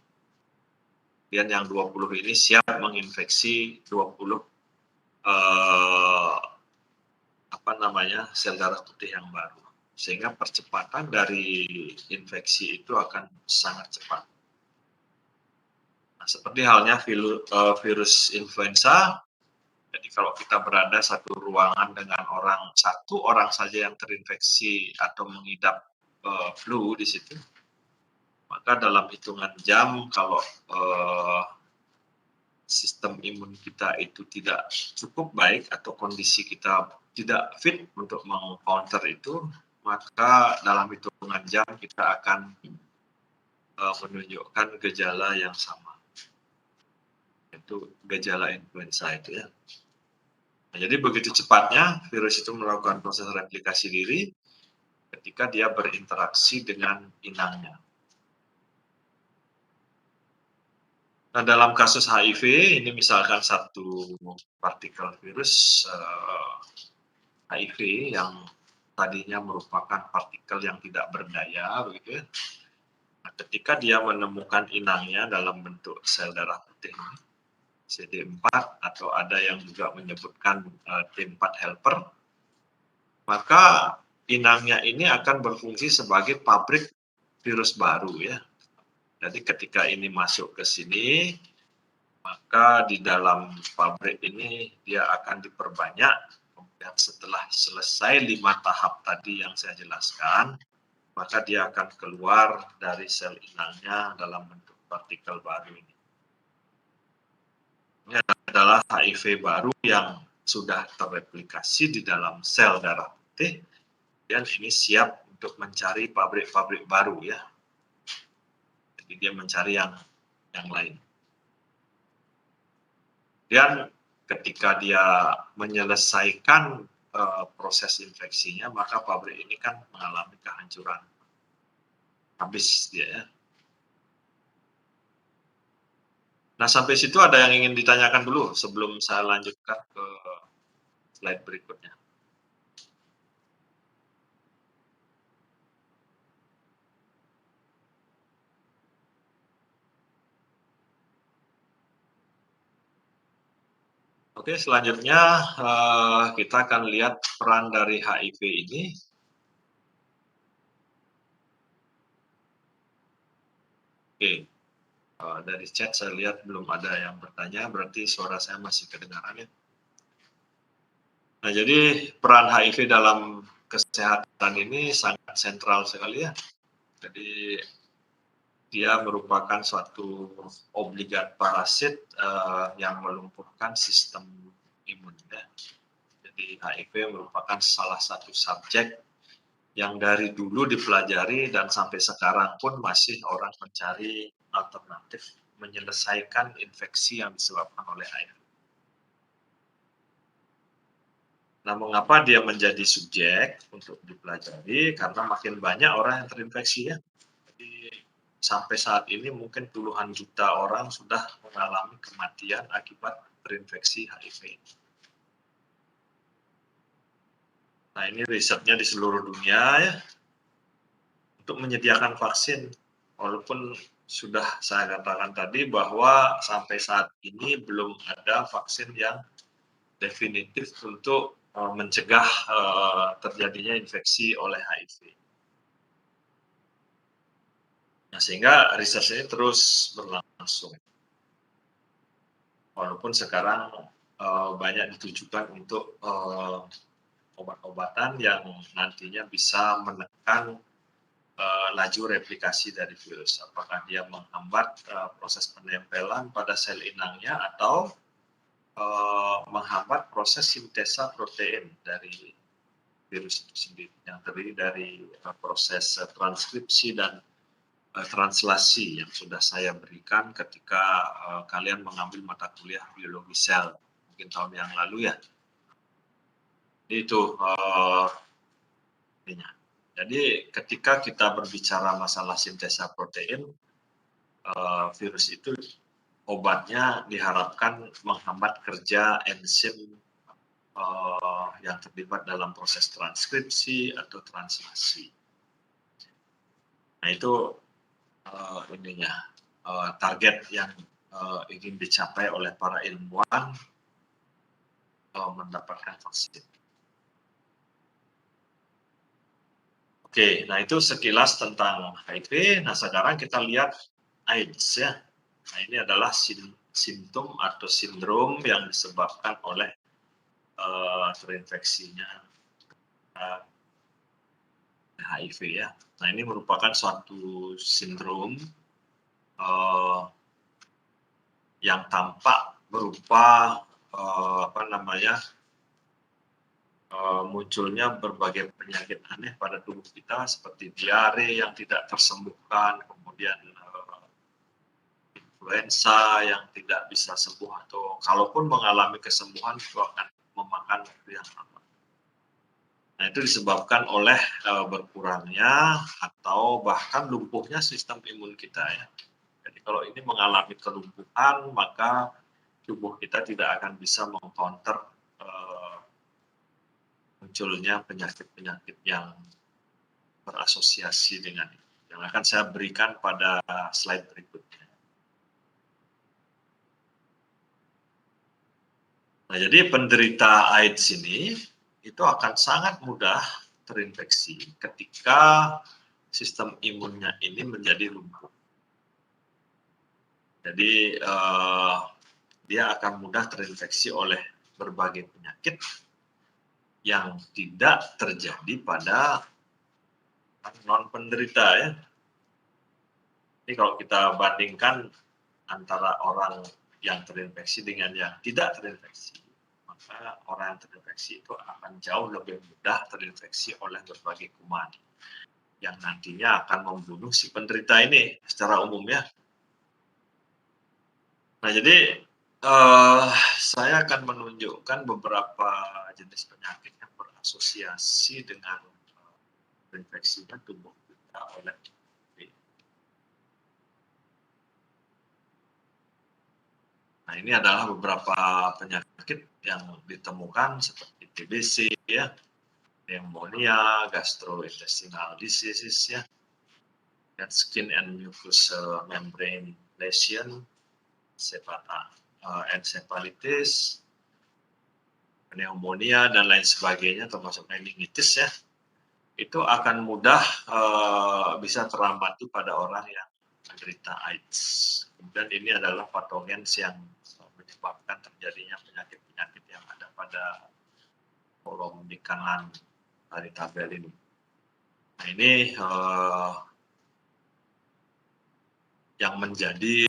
Dan yang 20 ini siap menginfeksi 20 sel darah putih yang baru. Sehingga percepatan dari infeksi itu akan sangat cepat. Nah, seperti halnya virus influenza, jadi kalau kita berada satu ruangan dengan satu orang saja yang terinfeksi atau mengidap flu di situ, maka dalam hitungan jam kalau sistem imun kita itu tidak cukup baik atau kondisi kita tidak fit untuk meng-counter itu, maka dalam hitungan jam kita akan menunjukkan gejala yang sama. Itu gejala influenza itu ya. Nah, jadi begitu cepatnya virus itu melakukan proses replikasi diri ketika dia berinteraksi dengan inangnya. Nah, dalam kasus HIV, ini misalkan satu partikel virus HIV yang tadinya merupakan partikel yang tidak berdaya, begitu ya. Nah, ketika dia menemukan inangnya dalam bentuk sel darah putih, CD4 atau ada yang juga menyebutkan T4 helper, maka inangnya ini akan berfungsi sebagai pabrik virus baru ya. Jadi ketika ini masuk ke sini, maka di dalam pabrik ini dia akan diperbanyak. Kemudian setelah selesai 5 tahap tadi yang saya jelaskan, maka dia akan keluar dari sel inangnya dalam bentuk partikel baru ini. Ini adalah HIV baru yang sudah terreplikasi di dalam sel darah putih, dan ini siap untuk mencari pabrik-pabrik baru ya. Jadi dia mencari yang lain. Dan ketika dia menyelesaikan proses infeksinya, maka pabrik ini kan mengalami kehancuran. Habis dia ya. Nah, sampai situ ada yang ingin ditanyakan dulu sebelum saya lanjutkan ke slide berikutnya. Oke, selanjutnya kita akan lihat peran dari HIV ini. Oke, dari chat saya lihat belum ada yang bertanya, berarti suara saya masih kedengaran ya. Nah, jadi peran HIV dalam kesehatan ini sangat sentral sekali ya. Jadi dia merupakan suatu obligat parasit yang melumpuhkan sistem imun ya. Jadi HIV merupakan salah satu subjek yang dari dulu dipelajari dan sampai sekarang pun masih orang mencari alternatif menyelesaikan infeksi yang disebabkan oleh HIV. Nah, mengapa dia menjadi subjek untuk dipelajari? Karena makin banyak orang yang terinfeksi ya. Jadi sampai saat ini mungkin puluhan juta orang sudah mengalami kematian akibat terinfeksi HIV. Nah, ini risetnya di seluruh dunia ya, untuk menyediakan vaksin. Walaupun sudah saya katakan tadi bahwa sampai saat ini belum ada vaksin yang definitif untuk mencegah terjadinya infeksi oleh HIV. Nah, sehingga riset ini terus berlangsung. Walaupun sekarang banyak ditujukan untuk obat-obatan yang nantinya bisa menekan laju replikasi dari virus. Apakah dia menghambat proses penempelan pada sel inangnya atau menghambat proses sintesa protein dari virus itu sendiri, yang terdiri dari proses transkripsi dan translasi yang sudah saya berikan ketika kalian mengambil mata kuliah biologi sel mungkin tahun yang lalu ya. Itu jadi ketika kita berbicara masalah sintesa protein, virus itu obatnya diharapkan menghambat kerja enzim yang terlibat dalam proses transkripsi atau translasi. Nah, itu target yang ingin dicapai oleh para ilmuwan mendapatkan vaksin. Oke, nah itu sekilas tentang HIV. Nah, sekarang kita lihat AIDS ya. Nah, ini adalah simptom atau sindrom yang disebabkan oleh terinfeksinya HIV ya. Nah, ini merupakan suatu sindrom yang tampak berupa munculnya berbagai penyakit aneh pada tubuh kita seperti diare yang tidak tersembuhkan, kemudian influenza yang tidak bisa sembuh atau kalaupun mengalami kesembuhan itu akan memakan waktu yang lama. Nah, itu disebabkan oleh berkurangnya atau bahkan lumpuhnya sistem imun kita ya. Jadi kalau ini mengalami kelumpuhan, maka tubuh kita tidak akan bisa mengcounter munculnya penyakit-penyakit yang berasosiasi dengan itu, yang akan saya berikan pada slide berikutnya. Nah, jadi penderita AIDS ini itu akan sangat mudah terinfeksi ketika sistem imunnya ini menjadi lumpuh. Jadi dia akan mudah terinfeksi oleh berbagai penyakit yang tidak terjadi pada non penderita ya. Ini kalau kita bandingkan antara orang yang terinfeksi dengan yang tidak terinfeksi, maka orang yang terinfeksi itu akan jauh lebih mudah terinfeksi oleh berbagai kuman yang nantinya akan membunuh si penderita ini secara umum ya. Nah, jadi saya akan menunjukkan beberapa jenis penyakit yang berasosiasi dengan terinfeksinya tubuh kita oleh HIV. Nah, ini adalah beberapa penyakit yang ditemukan seperti TBC ya, pneumonia, gastrointestinal diseases ya, dan skin and mucosal membrane lesion, encephalitis, pneumonia dan lain sebagainya termasuk meningitis ya. Itu akan mudah bisa terambati pada orang yang menderita AIDS. Kemudian ini adalah patogen yang menyebabkan terjadinya penyakit-penyakit yang ada pada kolom di kanan dari tabel ini. Nah, ini yang menjadi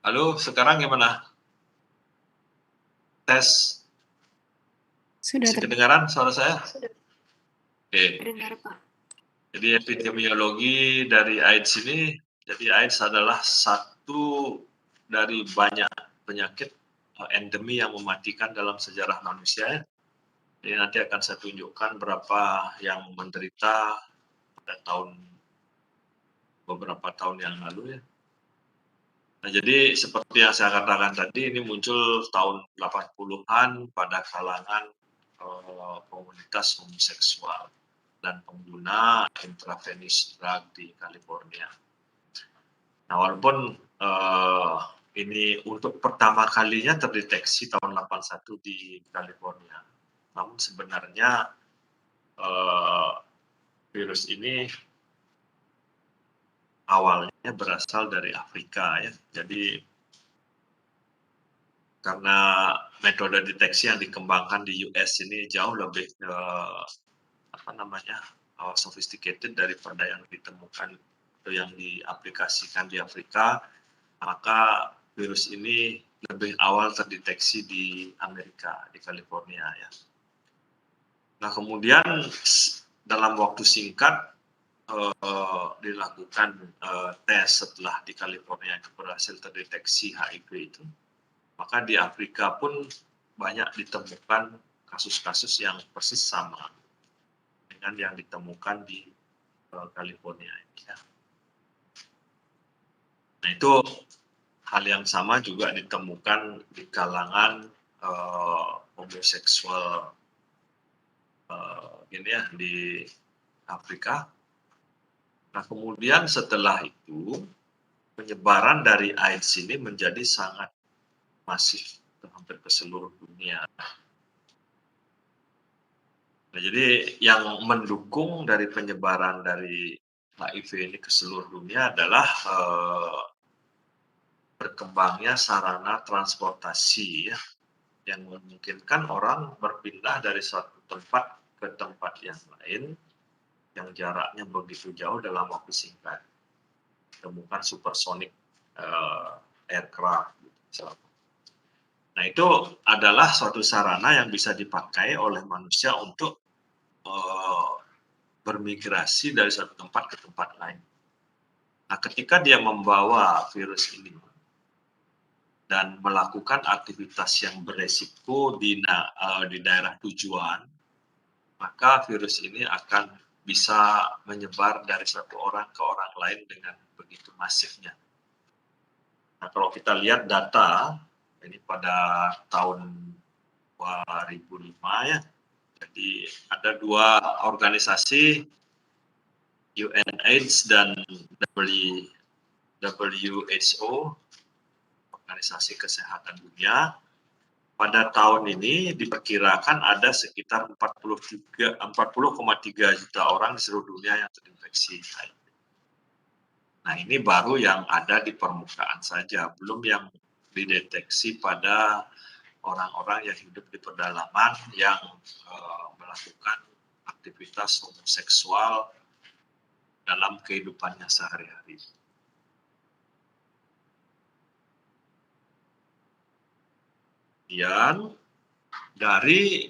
halo, sekarang gimana? Tes. Sudah Masih kedengaran suara saya? Oke. terdengar, Pak. Jadi epidemiologi dari AIDS ini, jadi AIDS adalah satu dari banyak penyakit endemi yang mematikan dalam sejarah manusia. Jadi nanti akan saya tunjukkan berapa yang menderita pada beberapa tahun yang lalu ya. Nah, jadi seperti yang saya katakan tadi, ini muncul tahun 80-an pada kalangan komunitas homoseksual dan pengguna intravenous drug di California. Nah, walaupun ini untuk pertama kalinya terdeteksi tahun 81 di California, namun sebenarnya virus ini awalnya berasal dari Afrika ya. Jadi karena metode deteksi yang dikembangkan di US ini jauh lebih sophisticated daripada yang ditemukan atau yang diaplikasikan di Afrika, maka virus ini lebih awal terdeteksi di Amerika, di California ya. Nah, kemudian dalam waktu singkat dilakukan tes setelah di California itu berhasil terdeteksi HIV itu, maka di Afrika pun banyak ditemukan kasus-kasus yang persis sama dengan yang ditemukan di California. Ya. Nah, itu hal yang sama juga ditemukan di kalangan homoseksual di Afrika. Nah, kemudian setelah itu penyebaran dari AIDS ini menjadi sangat masif hampir ke seluruh dunia. Nah, jadi yang mendukung dari penyebaran dari HIV ini ke seluruh dunia adalah berkembangnya sarana transportasi ya, yang memungkinkan orang berpindah dari suatu tempat ke tempat yang lain yang jaraknya begitu jauh dalam waktu singkat. Temukan supersonic aircraft. Nah, itu adalah suatu sarana yang bisa dipakai oleh manusia untuk bermigrasi dari satu tempat ke tempat lain. Nah, ketika dia membawa virus ini dan melakukan aktivitas yang beresiko di daerah tujuan, maka virus ini akan bisa menyebar dari satu orang ke orang lain dengan begitu masifnya. Nah, kalau kita lihat data ini pada tahun 2005 ya, jadi ada dua organisasi, UNAIDS dan WHO, Organisasi Kesehatan Dunia. Pada tahun ini diperkirakan ada sekitar 40,3 juta orang di seluruh dunia yang terinfeksi HIV. Nah, ini baru yang ada di permukaan saja, belum yang dideteksi pada orang-orang yang hidup di pedalaman yang melakukan aktivitas homoseksual dalam kehidupannya sehari-hari. Kemudian dari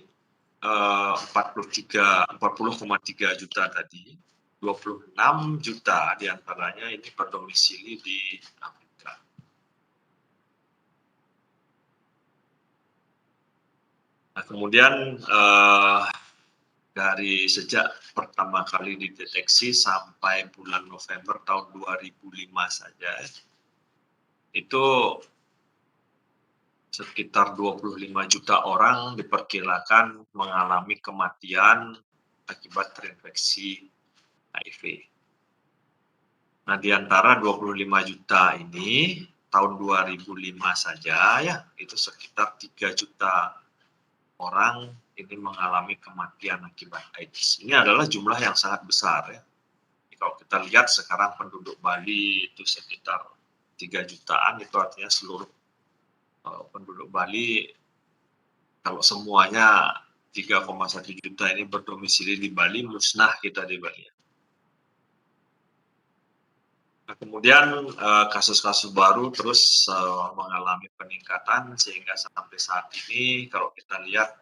40,3 juta tadi, 26 juta diantaranya ini berdomisili di Afrika. Nah, kemudian dari sejak pertama kali dideteksi sampai bulan November tahun 2005 saja, itu sekitar 25 juta orang diperkirakan mengalami kematian akibat terinfeksi HIV. Nah, di antara 25 juta ini, tahun 2005 saja ya, itu sekitar 3 juta orang ini mengalami kematian akibat AIDS. Ini adalah jumlah yang sangat besar ya. Jadi, kalau kita lihat sekarang penduduk Bali itu sekitar 3 jutaan, itu artinya seluruh penduduk Bali, kalau semuanya 3,1 juta ini berdomisili di Bali, musnah kita di Bali. Nah, kemudian kasus-kasus baru terus mengalami peningkatan sehingga sampai saat ini kalau kita lihat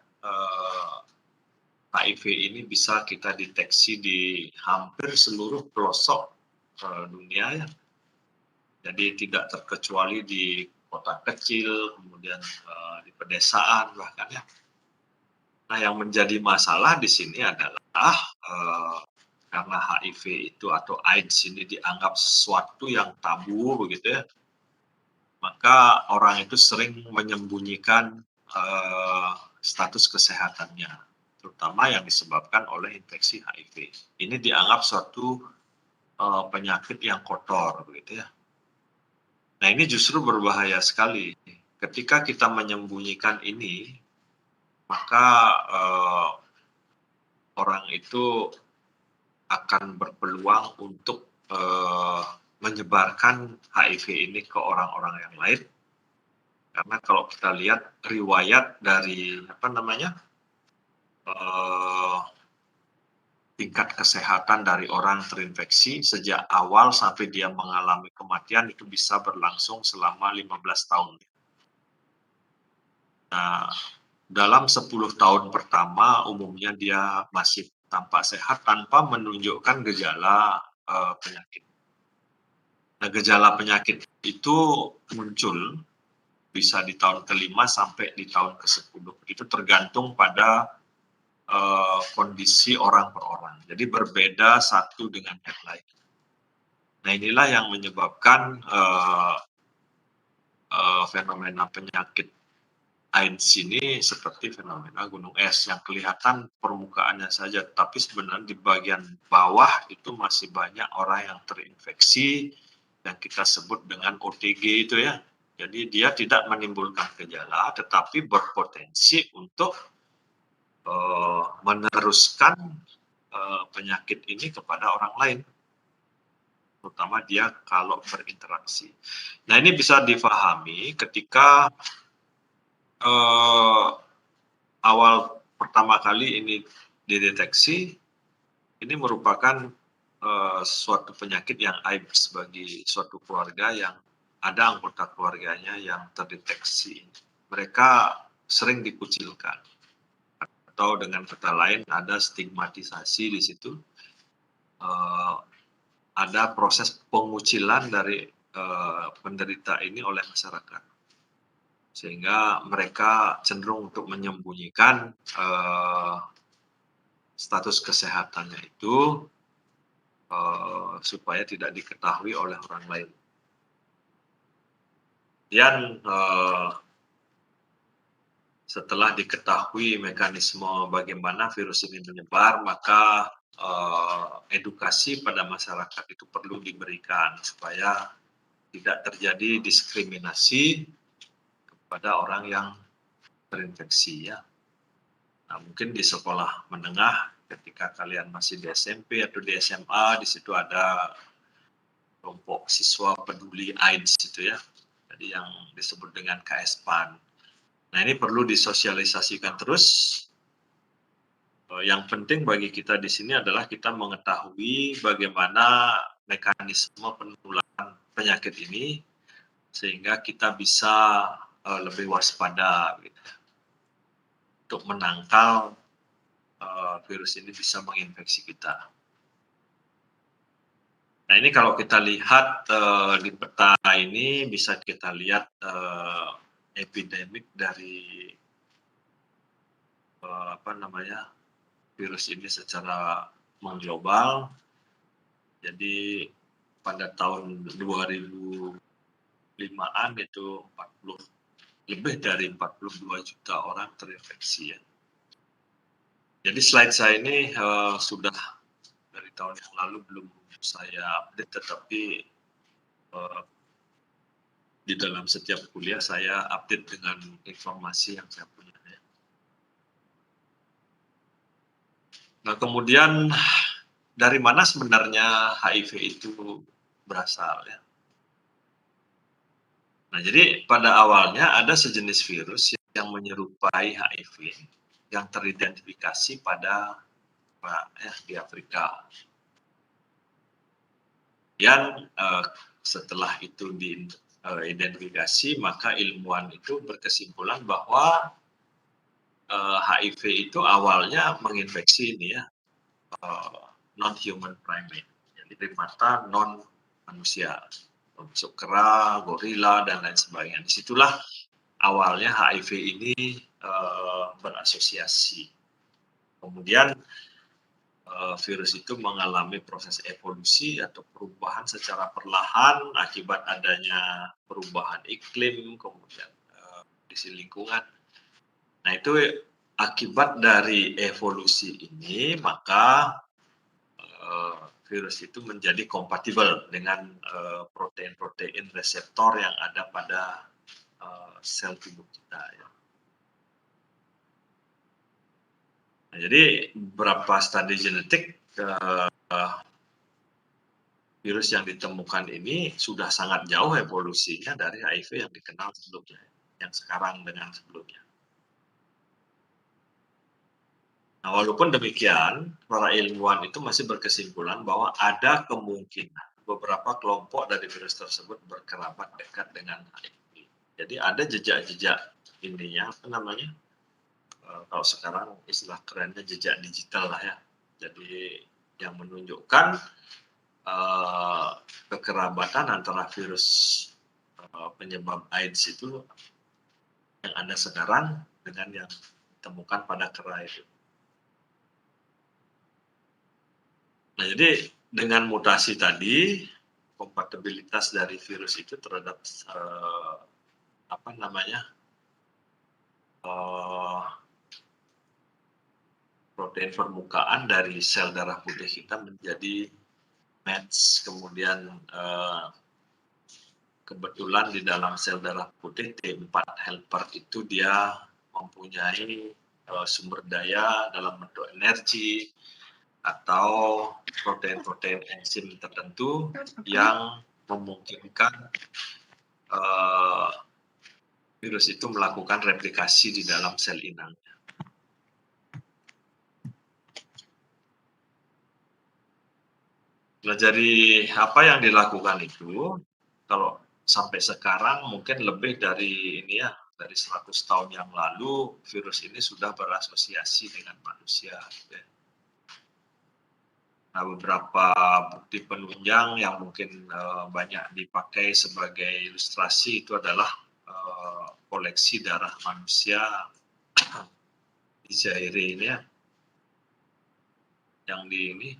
HIV ini bisa kita deteksi di hampir seluruh pelosok dunia ya. Jadi tidak terkecuali di kota kecil, kemudian di pedesaan bahkan ya. Nah, yang menjadi masalah di sini adalah karena HIV itu atau AIDS ini dianggap sesuatu yang tabu begitu ya, maka orang itu sering menyembunyikan status kesehatannya, terutama yang disebabkan oleh infeksi HIV. Ini dianggap suatu penyakit yang kotor begitu ya. Nah, ini justru berbahaya sekali. Ketika kita menyembunyikan ini, maka orang itu akan berpeluang untuk menyebarkan HIV ini ke orang-orang yang lain. Karena kalau kita lihat riwayat dari tingkat kesehatan dari orang terinfeksi sejak awal sampai dia mengalami kematian itu bisa berlangsung selama 15 tahun. Nah, dalam 10 tahun pertama umumnya dia masih tampak sehat tanpa menunjukkan gejala penyakit. Nah, gejala penyakit itu muncul bisa di tahun ke-5 sampai di tahun ke-10. Itu tergantung pada kondisi orang per orang. Jadi berbeda satu dengan yang lain. Nah, inilah yang menyebabkan fenomena penyakit AIDS ini seperti fenomena gunung es yang kelihatan permukaannya saja, tapi sebenarnya di bagian bawah itu masih banyak orang yang terinfeksi yang kita sebut dengan OTG itu ya. Jadi dia tidak menimbulkan gejala, tetapi berpotensi untuk meneruskan penyakit ini kepada orang lain, terutama dia kalau berinteraksi. Nah, ini bisa difahami ketika awal pertama kali ini dideteksi, ini merupakan suatu penyakit yang aib bagi suatu keluarga yang ada anggota keluarganya yang terdeteksi. Mereka sering dikucilkan. Atau dengan kata lain ada stigmatisasi di situ, ada proses pengucilan dari penderita ini oleh masyarakat, sehingga mereka cenderung untuk menyembunyikan status kesehatannya itu supaya tidak diketahui oleh orang lain. Dan setelah diketahui mekanisme bagaimana virus ini menyebar, maka edukasi pada masyarakat itu perlu diberikan supaya tidak terjadi diskriminasi kepada orang yang terinfeksi ya. Nah, mungkin di sekolah menengah ketika kalian masih di SMP atau di SMA, di situ ada kelompok siswa peduli AIDS itu ya. Jadi yang disebut dengan KSPAN. Nah, ini perlu disosialisasikan terus. Yang penting bagi kita di sini adalah kita mengetahui bagaimana mekanisme penularan penyakit ini sehingga kita bisa lebih waspada gitu, untuk menangkal virus ini bisa menginfeksi kita. Nah, ini kalau kita lihat di peta ini bisa kita lihat epidemik dari virus ini secara mengglobal. Jadi pada tahun 2005-an itu lebih dari 42 juta orang terinfeksi ya. Jadi slide saya ini sudah dari tahun yang lalu belum saya update, tetapi di dalam setiap kuliah saya update dengan informasi yang saya punya. Ya. Nah, kemudian dari mana sebenarnya HIV itu berasal ya? Nah, jadi pada awalnya ada sejenis virus yang menyerupai HIV yang teridentifikasi pada di Afrika. Dan setelah itu diidentifikasi, maka ilmuwan itu berkesimpulan bahwa HIV itu awalnya menginfeksi ini ya non-human primate, jadi primata non manusia, termasuk kera, gorila dan lain sebagainya. Disitulah awalnya HIV ini berasosiasi. Kemudian virus itu mengalami proses evolusi atau perubahan secara perlahan akibat adanya perubahan iklim, kemudian kondisi lingkungan. Nah, itu akibat dari evolusi ini, maka virus itu menjadi kompatibel dengan protein-protein reseptor yang ada pada sel tubuh kita. Ya. Nah, jadi beberapa studi genetik virus yang ditemukan ini sudah sangat jauh evolusinya dari HIV yang dikenal sebelumnya, yang sekarang dengan sebelumnya. Nah, walaupun demikian, para ilmuwan itu masih berkesimpulan bahwa ada kemungkinan beberapa kelompok dari virus tersebut berkerabat dekat dengan HIV. Jadi ada jejak-jejak ininya, kalau sekarang istilah kerennya jejak digital lah ya. Jadi yang menunjukkan kekerabatan antara virus penyebab AIDS itu yang ada sekarang dengan yang ditemukan pada kera itu. Nah, jadi dengan mutasi tadi, kompatibilitas dari virus itu terhadap protein permukaan dari sel darah putih kita menjadi match. Kemudian kebetulan di dalam sel darah putih T4 helper itu dia mempunyai sumber daya dalam bentuk energi atau protein-protein enzim tertentu yang memungkinkan virus itu melakukan replikasi di dalam sel inangnya. Nah, jadi apa yang dilakukan itu, kalau sampai sekarang mungkin lebih dari ini ya, dari 100 tahun yang lalu virus ini sudah berasosiasi dengan manusia. Nah, beberapa bukti penunjang yang mungkin banyak dipakai sebagai ilustrasi itu adalah koleksi darah manusia di Zaire ini ya, yang di ini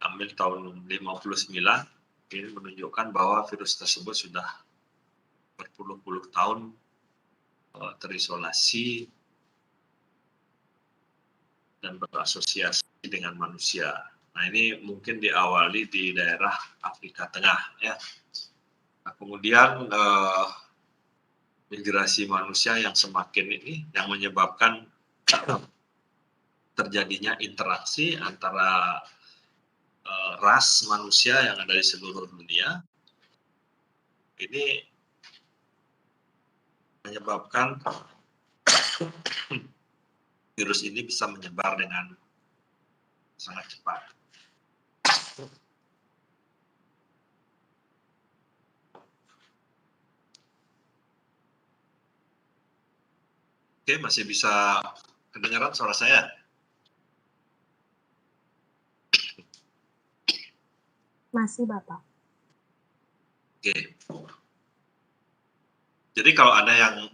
ambil tahun 59, ini menunjukkan bahwa virus tersebut sudah berpuluh-puluh tahun terisolasi dan berasosiasi dengan manusia. Nah, ini mungkin diawali di daerah Afrika Tengah ya. Nah, kemudian migrasi manusia yang semakin ini yang menyebabkan terjadinya interaksi antara ras manusia yang ada di seluruh dunia. Ini menyebabkan virus ini bisa menyebar dengan sangat cepat. Oke, masih bisa kedengaran suara saya? Masih, Bapak. Oke. Jadi kalau ada yang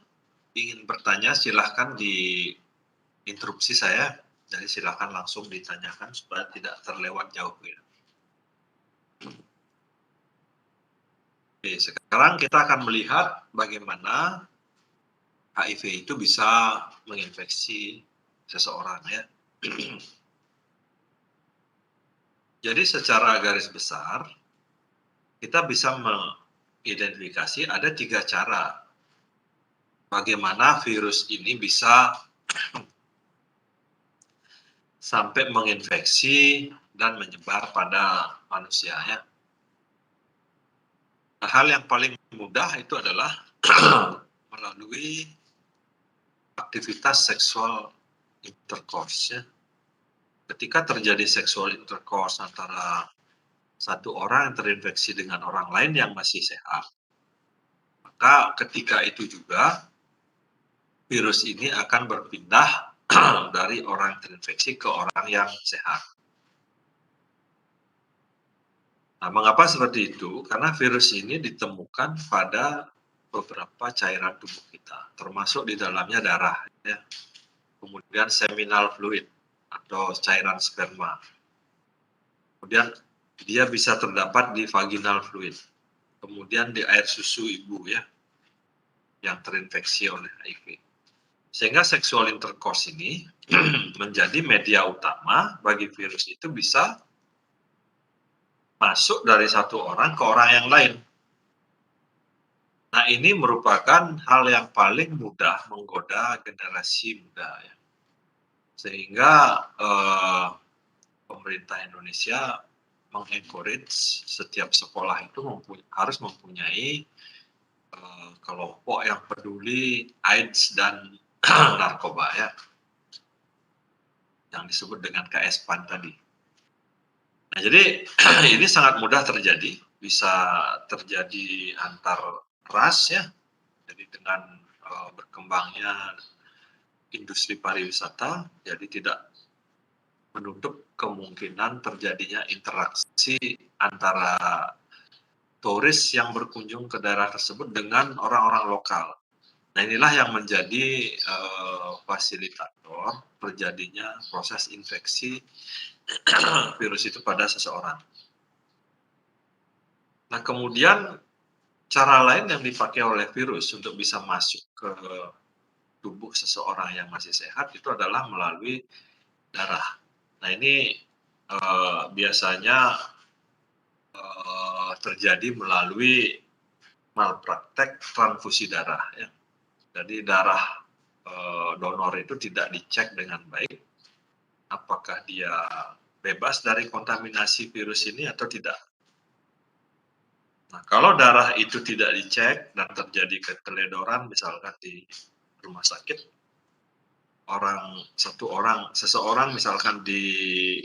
ingin bertanya, silahkan diinterupsi saya. Jadi silahkan langsung ditanyakan supaya tidak terlewat jauh. Ya. Oke, sekarang kita akan melihat bagaimana HIV itu bisa menginfeksi seseorang ya. Jadi secara garis besar kita bisa mengidentifikasi ada 3 cara bagaimana virus ini bisa sampai menginfeksi dan menyebar pada manusia ya. Nah, hal yang paling mudah itu adalah melalui aktivitas seksual intercourse ya. Ketika terjadi sexual intercourse antara satu orang yang terinfeksi dengan orang lain yang masih sehat, maka ketika itu juga virus ini akan berpindah dari orang yang terinfeksi ke orang yang sehat. Nah, mengapa seperti itu? Karena virus ini ditemukan pada beberapa cairan tubuh kita, termasuk di dalamnya darah, ya. Kemudian seminal fluid atau cairan sperma. Kemudian dia bisa terdapat di vaginal fluid. Kemudian di air susu ibu ya, yang terinfeksi oleh HIV. Sehingga sexual intercourse ini menjadi media utama bagi virus itu bisa masuk dari satu orang ke orang yang lain. Nah, ini merupakan hal yang paling mudah menggoda generasi muda ya. Sehingga pemerintah Indonesia mengencourage setiap sekolah itu harus mempunyai kelompok yang peduli AIDS dan narkoba ya, yang disebut dengan KS-PAN tadi. Nah, jadi ini sangat mudah terjadi, bisa terjadi antar ras ya, jadi dengan berkembangnya industri pariwisata, jadi tidak menutup kemungkinan terjadinya interaksi antara turis yang berkunjung ke daerah tersebut dengan orang-orang lokal. Nah, inilah yang menjadi fasilitator terjadinya proses infeksi virus itu pada seseorang. Nah, kemudian cara lain yang dipakai oleh virus untuk bisa masuk ke tubuh seseorang yang masih sehat itu adalah melalui darah. Nah, ini biasanya terjadi melalui malpraktek transfusi darah. Ya. Jadi darah donor itu tidak dicek dengan baik apakah dia bebas dari kontaminasi virus ini atau tidak. Nah, kalau darah itu tidak dicek dan terjadi keteledoran misalkan di rumah sakit, seseorang misalkan di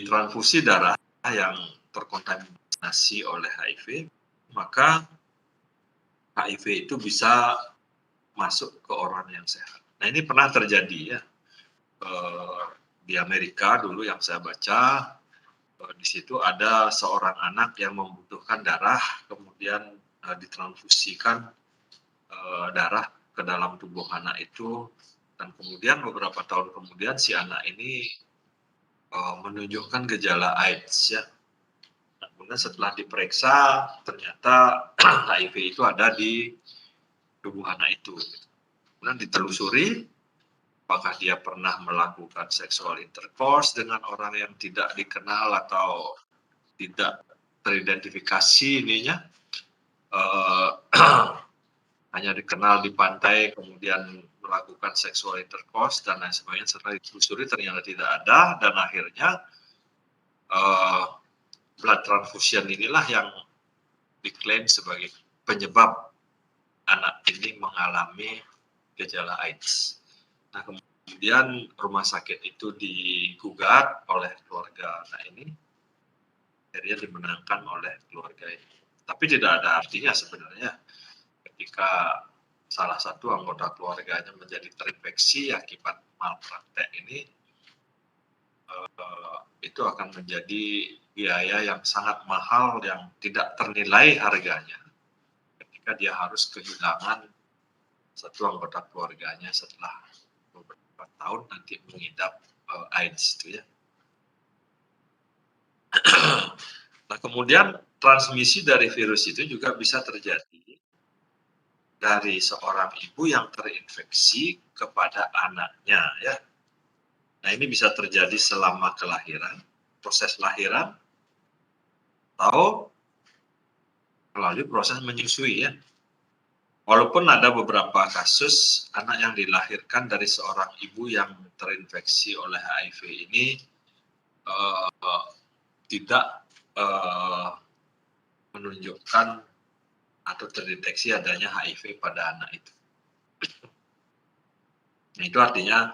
transfusi darah yang terkontaminasi oleh HIV, maka HIV itu bisa masuk ke orang yang sehat. Nah, ini pernah terjadi ya di Amerika dulu yang saya baca. Di situ ada seorang anak yang membutuhkan darah, kemudian ditransfusikan darah ke dalam tubuh anak itu Dan kemudian beberapa tahun kemudian si anak ini menunjukkan gejala AIDS ya. Nah, kemudian setelah diperiksa ternyata HIV itu ada di tubuh anak itu. Kemudian ditelusuri apakah dia pernah melakukan sexual intercourse dengan orang yang tidak dikenal atau tidak teridentifikasi ininya, hanya dikenal di pantai kemudian melakukan sexual intercourse dan lain sebagainya. Setelah ditelusuri ternyata tidak ada, dan akhirnya blood transfusion inilah yang diklaim sebagai penyebab anak ini mengalami gejala AIDS. Nah, kemudian rumah sakit itu digugat oleh keluarga anak ini, akhirnya dimenangkan oleh keluarga ini. Tapi tidak ada artinya sebenarnya ketika salah satu anggota keluarganya menjadi terinfeksi akibat malpraktek ini, itu akan menjadi biaya yang sangat mahal yang tidak ternilai harganya ketika dia harus kehilangan satu anggota keluarganya setelah beberapa tahun nanti mengidap AIDS itu ya. Nah, kemudian transmisi dari virus itu juga bisa terjadi dari seorang ibu yang terinfeksi kepada anaknya ya. Nah, ini bisa terjadi selama kelahiran, proses lahiran, atau melalui proses menyusui ya. Walaupun ada beberapa kasus anak yang dilahirkan dari seorang ibu yang terinfeksi oleh HIV ini tidak menunjukkan atau terdeteksi adanya HIV pada anak itu. Nah, itu artinya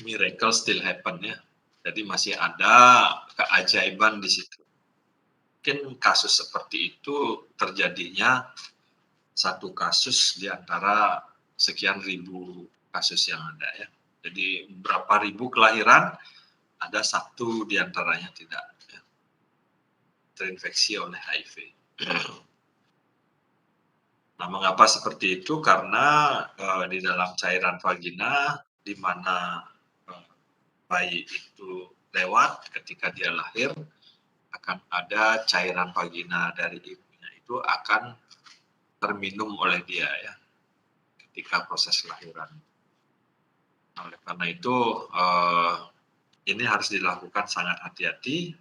miracle still happen ya. Jadi masih ada keajaiban di situ. Mungkin kasus seperti itu terjadinya satu kasus di antara sekian ribu kasus yang ada ya. Jadi berapa ribu kelahiran ada satu di antaranya tidak ya, terinfeksi oleh HIV. Nah, mengapa seperti itu? Karena di dalam cairan vagina di mana bayi itu lewat ketika dia lahir, akan ada cairan vagina dari ibunya itu akan terminum oleh dia ya ketika proses lahiran. Nah, oleh karena itu ini harus dilakukan sangat hati-hati,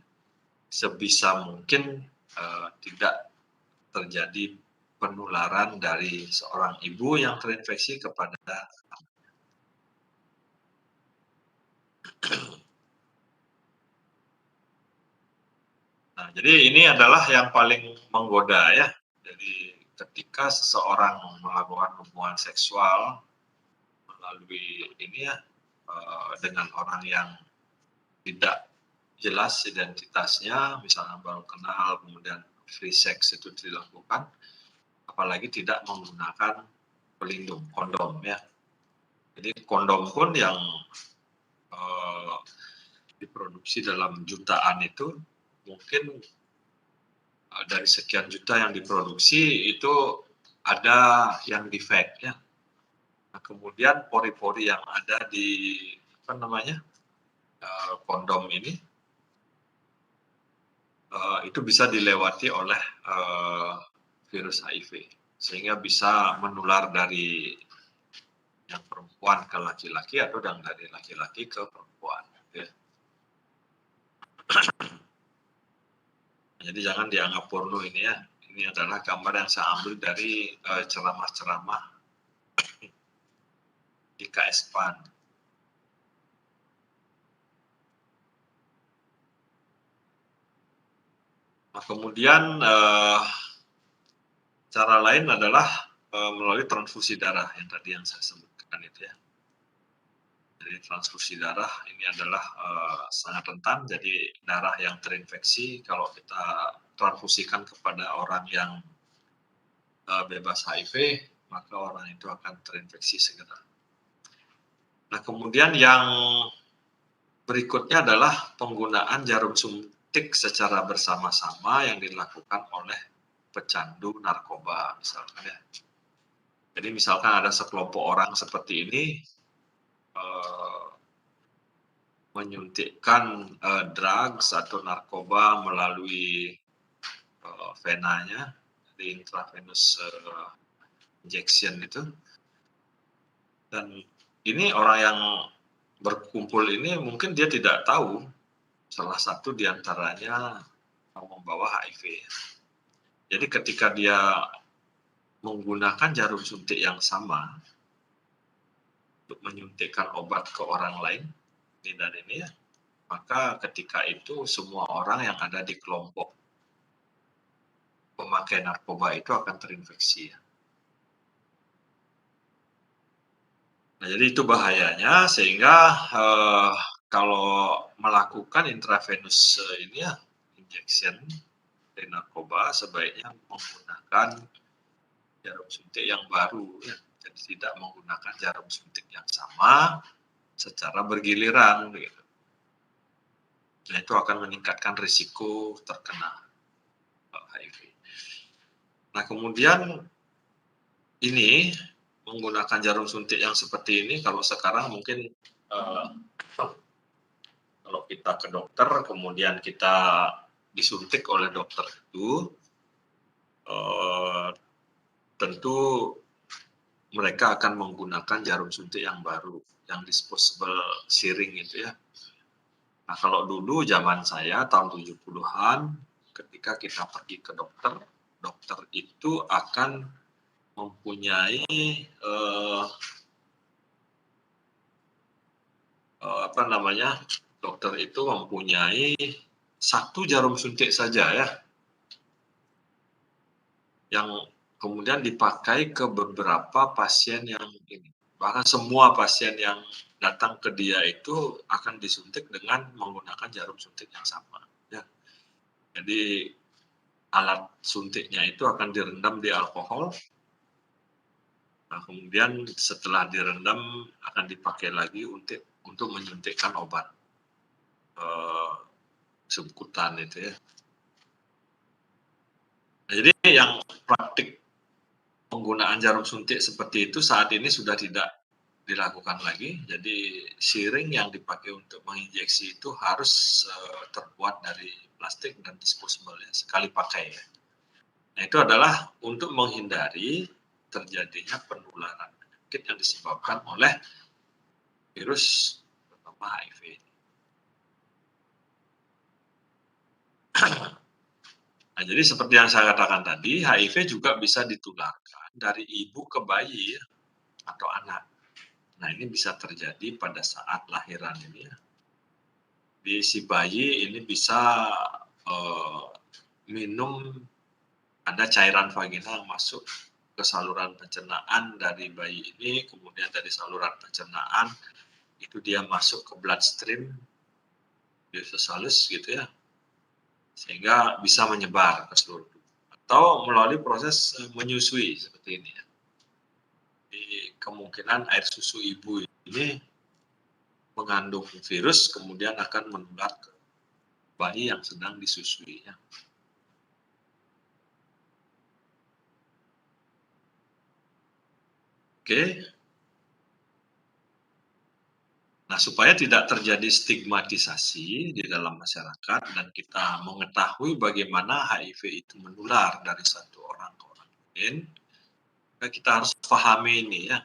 sebisa mungkin tidak terjadi penularan dari seorang ibu yang terinfeksi kepada anak. Nah, jadi ini adalah yang paling menggoda ya. Jadi ketika seseorang melakukan hubungan seksual melalui ini ya dengan orang yang tidak jelas identitasnya, misalnya baru kenal kemudian free sex itu dilakukan, apalagi tidak menggunakan pelindung kondom ya. Jadi kondom pun yang diproduksi dalam jutaan itu mungkin dari sekian juta yang diproduksi itu ada yang defect ya. Nah, kemudian pori-pori yang ada di kondom ini itu bisa dilewati oleh virus HIV sehingga bisa menular dari yang perempuan ke laki-laki atau dari laki-laki ke perempuan. Ya. Jadi jangan dianggap porno ini ya. Ini adalah gambar yang saya ambil dari ceramah-ceramah di KS PAN. Nah, kemudian cara lain adalah melalui transfusi darah yang tadi yang saya sebutkan itu ya. Jadi transfusi darah ini adalah sangat rentan. Jadi darah yang terinfeksi kalau kita transfusikan kepada orang yang bebas HIV, maka orang itu akan terinfeksi segera. Nah, kemudian yang berikutnya adalah penggunaan jarum suntik secara bersama-sama yang dilakukan oleh pecandu narkoba misalkan ya. Jadi misalkan ada sekelompok orang seperti ini, menyuntikkan drugs atau narkoba melalui venanya, di intravenous injection itu. Dan ini orang yang berkumpul ini mungkin dia tidak tahu salah satu diantaranya membawa HIV. Jadi ketika dia menggunakan jarum suntik yang sama untuk menyuntikkan obat ke orang lain, ini dan ini ya, maka ketika itu semua orang yang ada di kelompok pemakai narkoba itu akan terinfeksi. Nah, jadi itu bahayanya, sehingga kalau melakukan intravenous ini ya, injection dari narkoba, sebaiknya menggunakan jarum suntik yang baru ya. Jadi tidak menggunakan jarum suntik yang sama secara bergiliran gitu. Nah, itu akan meningkatkan risiko terkena HIV. Nah, kemudian ini menggunakan jarum suntik yang seperti ini, kalau sekarang mungkin kalau kita ke dokter kemudian kita disuntik oleh dokter itu, tentu mereka akan menggunakan jarum suntik yang baru, yang disposable syring itu ya. Nah, kalau dulu zaman saya tahun 70-an, ketika kita pergi ke dokter, dokter itu akan mempunyai dokter itu mempunyai satu jarum suntik saja ya, yang kemudian dipakai ke beberapa pasien yang ini. Bahkan semua pasien yang datang ke dia itu akan disuntik dengan menggunakan jarum suntik yang sama. Ya. Jadi alat suntiknya itu akan direndam di alkohol. Nah, kemudian setelah direndam akan dipakai lagi untuk menyuntikkan obat subkutan itu ya. Nah, jadi yang praktik penggunaan jarum suntik seperti itu saat ini sudah tidak dilakukan lagi. Jadi syring yang dipakai untuk menginjeksi itu harus terbuat dari plastik dan disposable ya, sekali pakai ya. Nah, itu adalah untuk menghindari terjadinya penularan penyakit yang disebabkan oleh virus terutama HIV. Nah, jadi seperti yang saya katakan tadi, HIV juga bisa ditularkan dari ibu ke bayi ya, atau anak. Nah, ini bisa terjadi pada saat lahiran ini ya. Di si bayi ini bisa minum, ada cairan vagina yang masuk ke saluran pencernaan dari bayi ini, kemudian dari saluran pencernaan itu dia masuk ke bloodstream hydrocephalus gitu ya, sehingga bisa menyebar ke seluruh tubuh atau melalui proses menyusui seperti ini ya. Di kemungkinan air susu ibu ini mengandung virus kemudian akan menular ke bayi yang sedang disusuinya. Oke. Nah, supaya tidak terjadi stigmatisasi di dalam masyarakat dan kita mengetahui bagaimana HIV itu menular dari satu orang ke orang lain, kita harus pahami ini ya.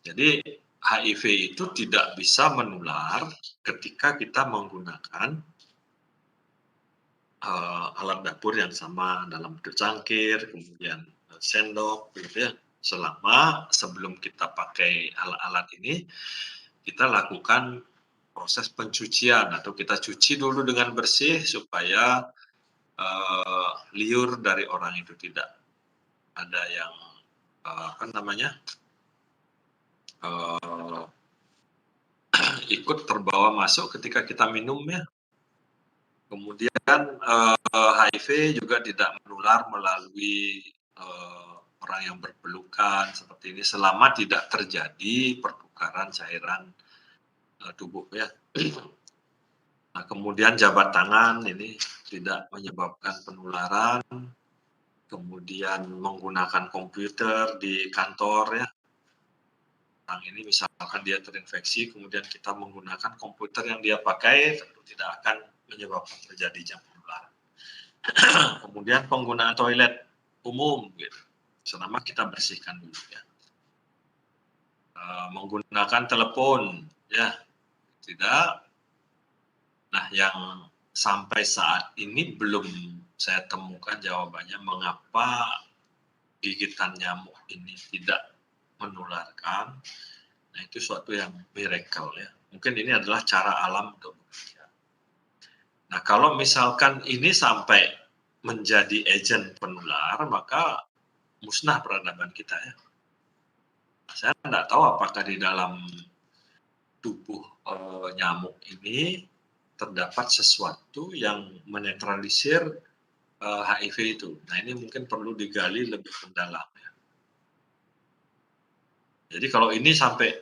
Jadi HIV itu tidak bisa menular ketika kita menggunakan alat dapur yang sama dalam bentuk cangkir, kemudian sendok, gitu ya. Selama sebelum kita pakai alat-alat ini, kita lakukan proses pencucian atau kita cuci dulu dengan bersih supaya liur dari orang itu tidak ada yang ikut terbawa masuk ketika kita minum ya. Kemudian HIV juga tidak menular melalui orang yang berpelukan seperti ini selama tidak terjadi pertukaran cairan tubuh ya. Nah, kemudian jabat tangan ini tidak menyebabkan penularan. Kemudian menggunakan komputer di kantor ya, orang ini misalkan dia terinfeksi, kemudian kita menggunakan komputer yang dia pakai, tentu tidak akan menyebabkan terjadinya penularan. Kemudian penggunaan toilet umum, gitu. Selama kita bersihkan dulu ya. Menggunakan telepon, ya tidak. Nah, yang sampai saat ini belum saya temukan jawabannya mengapa gigitan nyamuk ini tidak menularkan. Nah, itu suatu yang miracle ya. Mungkin ini adalah cara alam untuk bekerja. Nah, kalau misalkan ini sampai menjadi agen penular, maka musnah peradaban kita ya. Saya tidak tahu apakah di dalam tubuh nyamuk ini terdapat sesuatu yang menetralisir HIV itu. Nah, ini mungkin perlu digali lebih mendalam ya. Jadi kalau ini sampai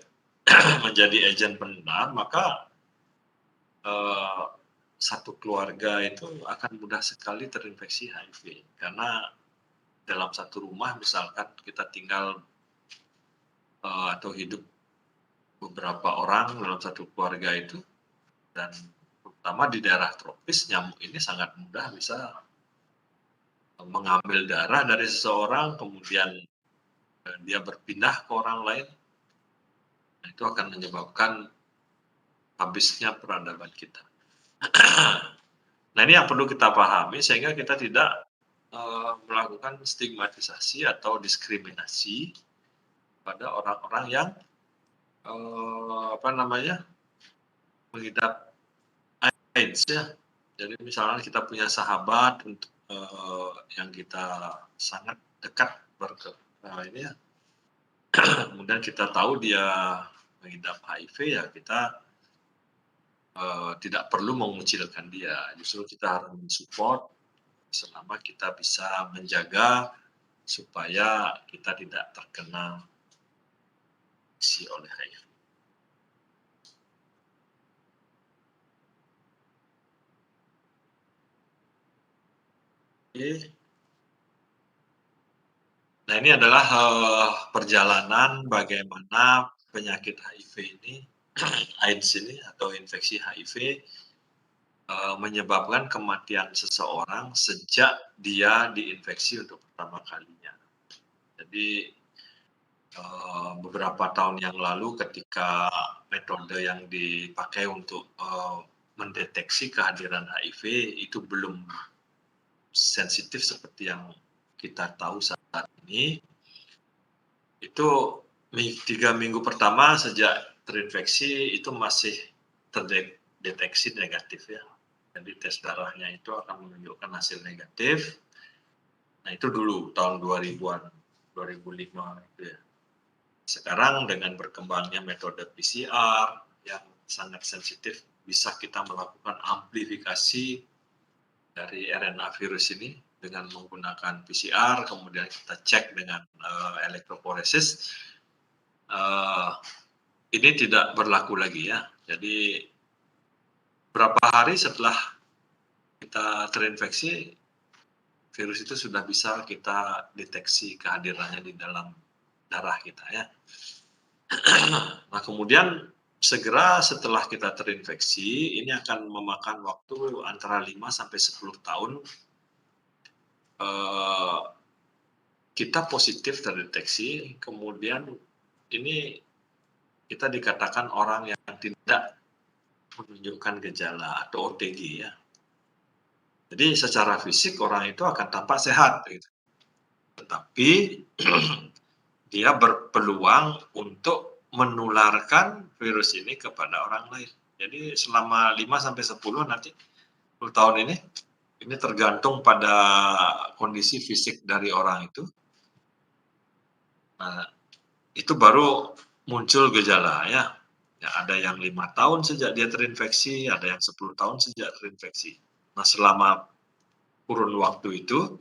menjadi agen penular, maka satu keluarga itu akan mudah sekali terinfeksi HIV. Karena dalam satu rumah misalkan kita tinggal atau hidup beberapa orang dalam satu keluarga itu, dan terutama di daerah tropis, nyamuk ini sangat mudah bisa mengambil darah dari seseorang, kemudian dia berpindah ke orang lain. Nah, itu akan menyebabkan habisnya peradaban kita. Nah, ini yang perlu kita pahami sehingga kita tidak melakukan stigmatisasi atau diskriminasi pada orang-orang yang mengidap AIDS ya. Jadi misalnya kita punya sahabat untuk yang kita sangat dekat ini ya. Kemudian kita tahu dia mengidap HIV, ya kita tidak perlu mengucilkan dia. Justru kita harus mensupport selama kita bisa menjaga supaya kita tidak terkena infeksi oleh HIV. Nah, ini adalah perjalanan bagaimana penyakit HIV ini, AIDS ini atau infeksi HIV menyebabkan kematian seseorang sejak dia diinfeksi untuk pertama kalinya. Jadi beberapa tahun yang lalu ketika metode yang dipakai untuk mendeteksi kehadiran HIV itu belum sensitif seperti yang kita tahu saat ini, itu 3 minggu pertama sejak terinfeksi itu masih terdeteksi negatif ya. Jadi tes darahnya itu akan menunjukkan hasil negatif. Nah, itu dulu tahun 2000-an, 2005 itu ya. Sekarang dengan berkembangnya metode PCR yang sangat sensitif, bisa kita melakukan amplifikasi dari RNA virus ini dengan menggunakan PCR, kemudian kita cek dengan elektroforesis. Ini tidak berlaku lagi ya. Jadi berapa hari setelah kita terinfeksi, virus itu sudah bisa kita deteksi kehadirannya di dalam darah kita ya. Nah, kemudian segera setelah kita terinfeksi, ini akan memakan waktu antara 5 sampai 10 tahun kita positif terdeteksi, kemudian ini kita dikatakan orang yang tidak menunjukkan gejala atau OTG ya. Jadi secara fisik orang itu akan tampak sehat gitu. Tetapi dia berpeluang untuk menularkan virus ini kepada orang lain. Jadi selama 5 sampai 10 nanti 10 tahun ini tergantung pada kondisi fisik dari orang itu. Nah, itu baru muncul gejala ya. Ya, ada yang 5 tahun sejak dia terinfeksi, ada yang 10 tahun sejak terinfeksi. Nah, selama kurun waktu itu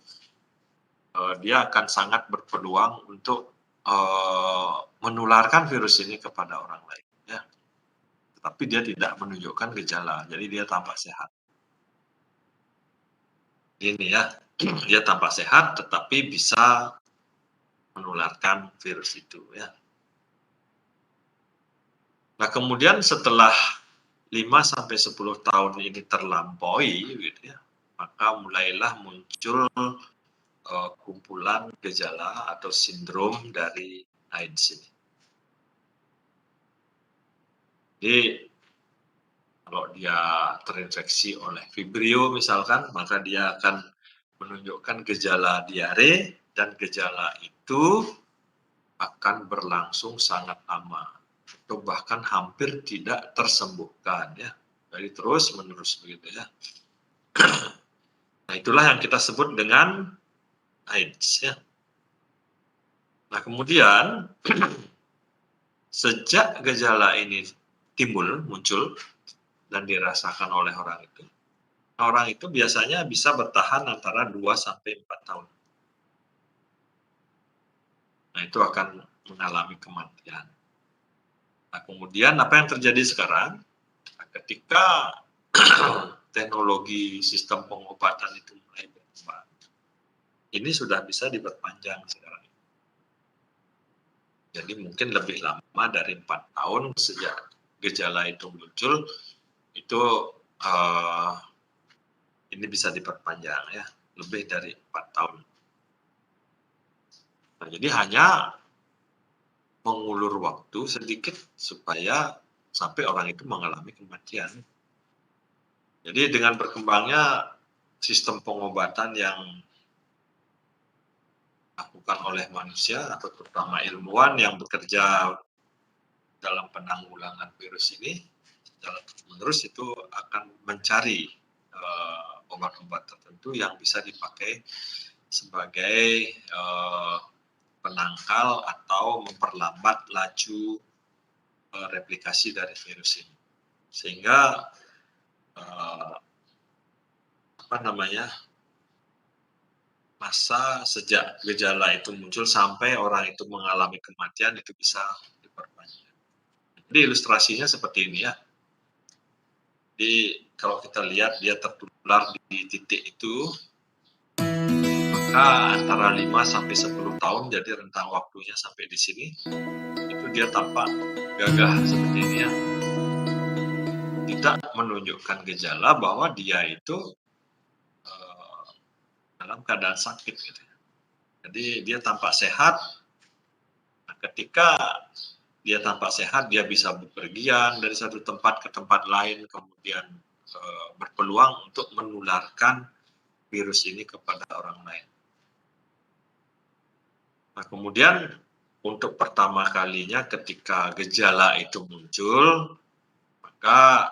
dia akan sangat berpeluang untuk menularkan virus ini kepada orang lain ya. Tetapi dia tidak menunjukkan gejala, jadi dia tampak sehat. Ini ya, dia tampak sehat tetapi bisa menularkan virus itu ya. Nah, kemudian setelah 5-10 tahun ini terlampaui, gitu ya, maka mulailah muncul kumpulan gejala atau sindrom dari AIDS ini. Jadi kalau dia terinfeksi oleh Vibrio misalkan, maka dia akan menunjukkan gejala diare, dan gejala itu akan berlangsung sangat lama atau bahkan hampir tidak tersembuhkan ya. Jadi terus menerus begitu ya. Nah, itulah yang kita sebut dengan AIDS ya. Nah, kemudian sejak gejala ini muncul dan dirasakan oleh orang itu biasanya bisa bertahan antara 2-4 tahun. Nah, itu akan mengalami kematian. Nah, kemudian apa yang terjadi sekarang? Nah, ketika teknologi sistem pengobatan itu mulai berkembang, ini sudah bisa diperpanjang sekarang. Jadi mungkin lebih lama dari 4 tahun sejak gejala itu muncul, itu ini bisa diperpanjang ya, lebih dari 4 tahun. Nah, jadi hanya mengulur waktu sedikit supaya sampai orang itu mengalami kematian. Jadi dengan berkembangnya sistem pengobatan yang dilakukan oleh manusia atau terutama ilmuwan yang bekerja dalam penanggulangan virus ini, terus itu akan mencari obat-obat tertentu yang bisa dipakai sebagai penangkal atau memperlambat laju replikasi dari virus ini, sehingga masa sejak gejala itu muncul sampai orang itu mengalami kematian itu bisa diperpanjang. Jadi ilustrasinya seperti ini ya. Jadi kalau kita lihat dia tertular di titik itu, maka antara 5-10 tahun, jadi rentang waktunya sampai di sini, itu dia tampak gagah seperti ini ya. Tidak menunjukkan gejala bahwa dia itu dalam keadaan sakit gitu. Jadi dia tampak sehat. Nah, ketika dia tampak sehat, dia bisa bepergian dari satu tempat ke tempat lain, kemudian berpeluang untuk menularkan virus ini kepada orang lain. Nah, kemudian untuk pertama kalinya ketika gejala itu muncul, maka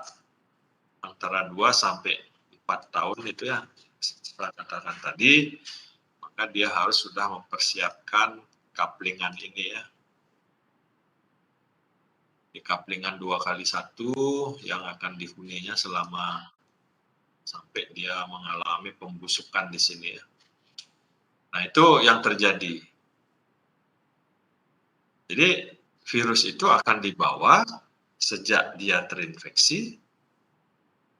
antara 2-4 tahun itu ya, saya katakan tadi, maka dia harus sudah mempersiapkan kaplingan ini ya. Di kaplingan 2x1 yang akan dihuninya selama sampai dia mengalami pembusukan di sini ya. Nah, itu yang terjadi. Jadi virus itu akan dibawa sejak dia terinfeksi.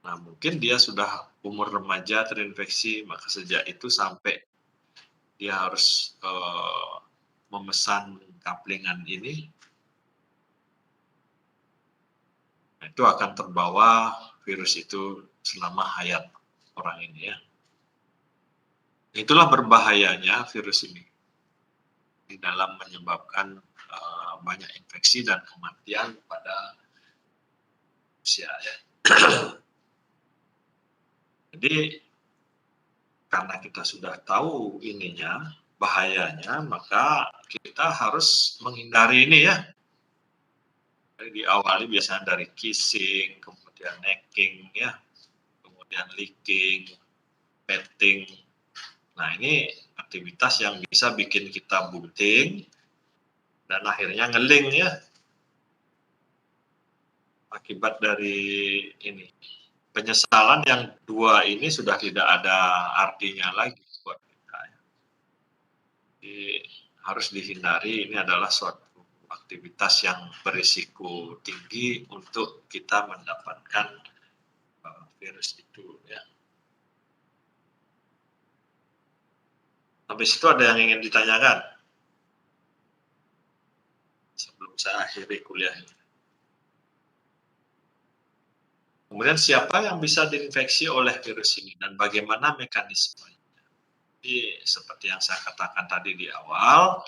Nah, mungkin dia sudah umur remaja terinfeksi, maka sejak itu sampai dia harus memesan kaplingan ini, nah, itu akan terbawa virus itu selama hayat orang ini ya. Itulah berbahayanya virus ini di dalam menyebabkan banyak infeksi dan kematian pada manusia ya. Jadi karena kita sudah tahu ininya, bahayanya, maka kita harus menghindari ini ya. Jadi diawali biasanya dari kissing, kemudian necking ya, kemudian licking, petting. Nah, ini aktivitas yang bisa bikin kita bunting dan akhirnya ngeling ya. Akibat dari ini. Penyesalan yang dua ini sudah tidak ada artinya lagi buat kita. Jadi harus dihindari, ini adalah suatu aktivitas yang berisiko tinggi untuk kita mendapatkan virus itu ya. Sampai situ ada yang ingin ditanyakan sebelum saya akhiri kuliah ini? Kemudian siapa yang bisa diinfeksi oleh virus ini dan bagaimana mekanismenya? Jadi seperti yang saya katakan tadi di awal,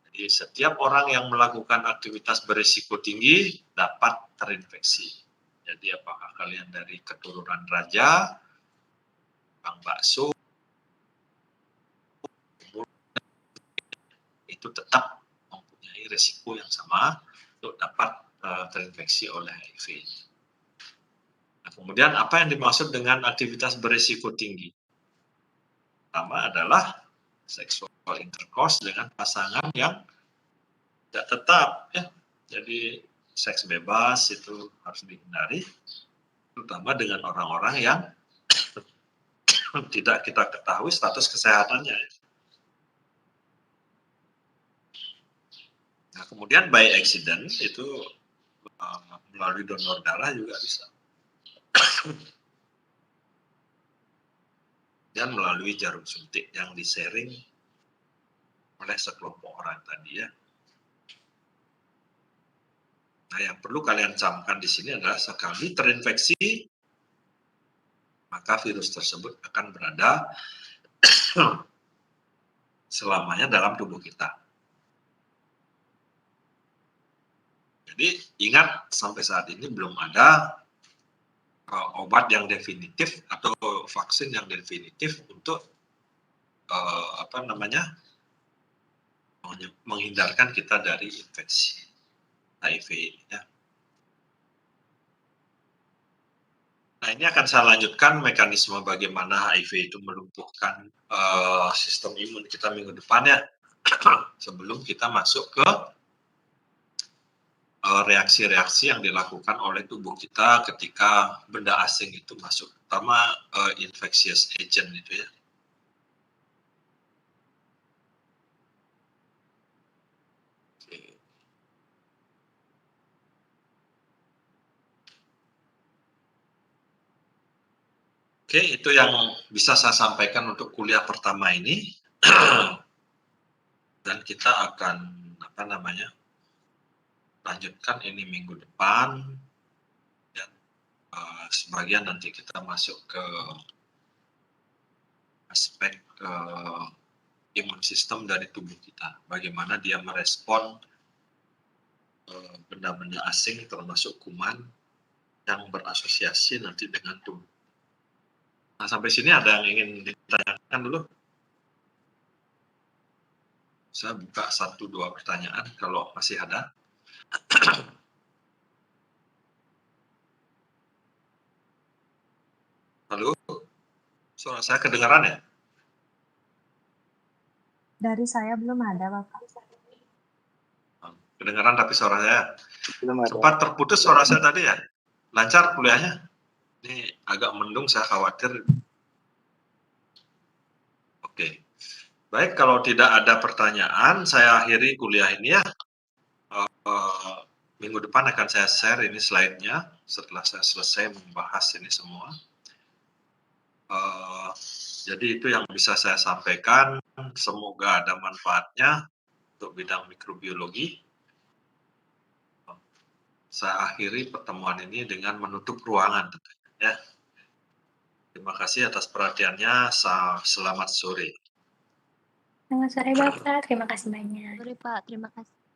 jadi setiap orang yang melakukan aktivitas berisiko tinggi dapat terinfeksi. Jadi apakah kalian dari keturunan raja, Bang Bakso, itu tetap mempunyai risiko yang sama untuk dapat terinfeksi oleh HIV. Nah, kemudian apa yang dimaksud dengan aktivitas berisiko tinggi? Pertama adalah seksual intercourse dengan pasangan yang tidak tetap, ya. Jadi seks bebas itu harus dihindari, terutama dengan orang-orang yang tidak kita ketahui status kesehatannya. Nah, kemudian by accident itu melalui donor darah juga bisa. Dan melalui jarum suntik yang di-sharing oleh sekelompok orang tadi, ya. Nah, yang perlu kalian camkan di sini adalah sekali terinfeksi, maka virus tersebut akan berada selamanya dalam tubuh kita. Jadi ingat, sampai saat ini belum ada obat yang definitif atau vaksin yang definitif untuk menghindarkan kita dari infeksi HIV, ya. Nah, ini akan saya lanjutkan mekanisme bagaimana HIV itu melumpuhkan sistem imun kita minggu depan, ya. Sebelum kita masuk ke reaksi-reaksi yang dilakukan oleh tubuh kita ketika benda asing itu masuk, terutama infectious agent itu, ya. Oke, itu yang bisa saya sampaikan untuk kuliah pertama ini. Dan kita akan lanjutkan ini minggu depan, dan sebagian nanti kita masuk ke aspek imun sistem dari tubuh kita, bagaimana dia merespon benda-benda asing termasuk kuman yang berasosiasi nanti dengan tubuh. Nah, sampai sini ada yang ingin ditanyakan dulu? Saya buka 1-2 pertanyaan kalau masih ada. Halo, suara saya kedengaran, ya? Dari saya belum ada, Bapak. Kedengaran tapi suara saya Belum ada. sempat terputus suara saya tadi, ya? Lancar kuliahnya? Ini agak mendung, saya khawatir. Oke. Baik, kalau tidak ada pertanyaan, saya akhiri kuliah ini, ya. Minggu depan akan saya share ini slide-nya setelah saya selesai membahas ini semua. Jadi itu yang bisa saya sampaikan. Semoga ada manfaatnya untuk bidang mikrobiologi. Saya akhiri pertemuan ini dengan menutup ruangan, ya. Terima kasih atas perhatiannya. Selamat sore. Selamat sore Bapak, terima kasih banyak. Sorry Pak, terima kasih.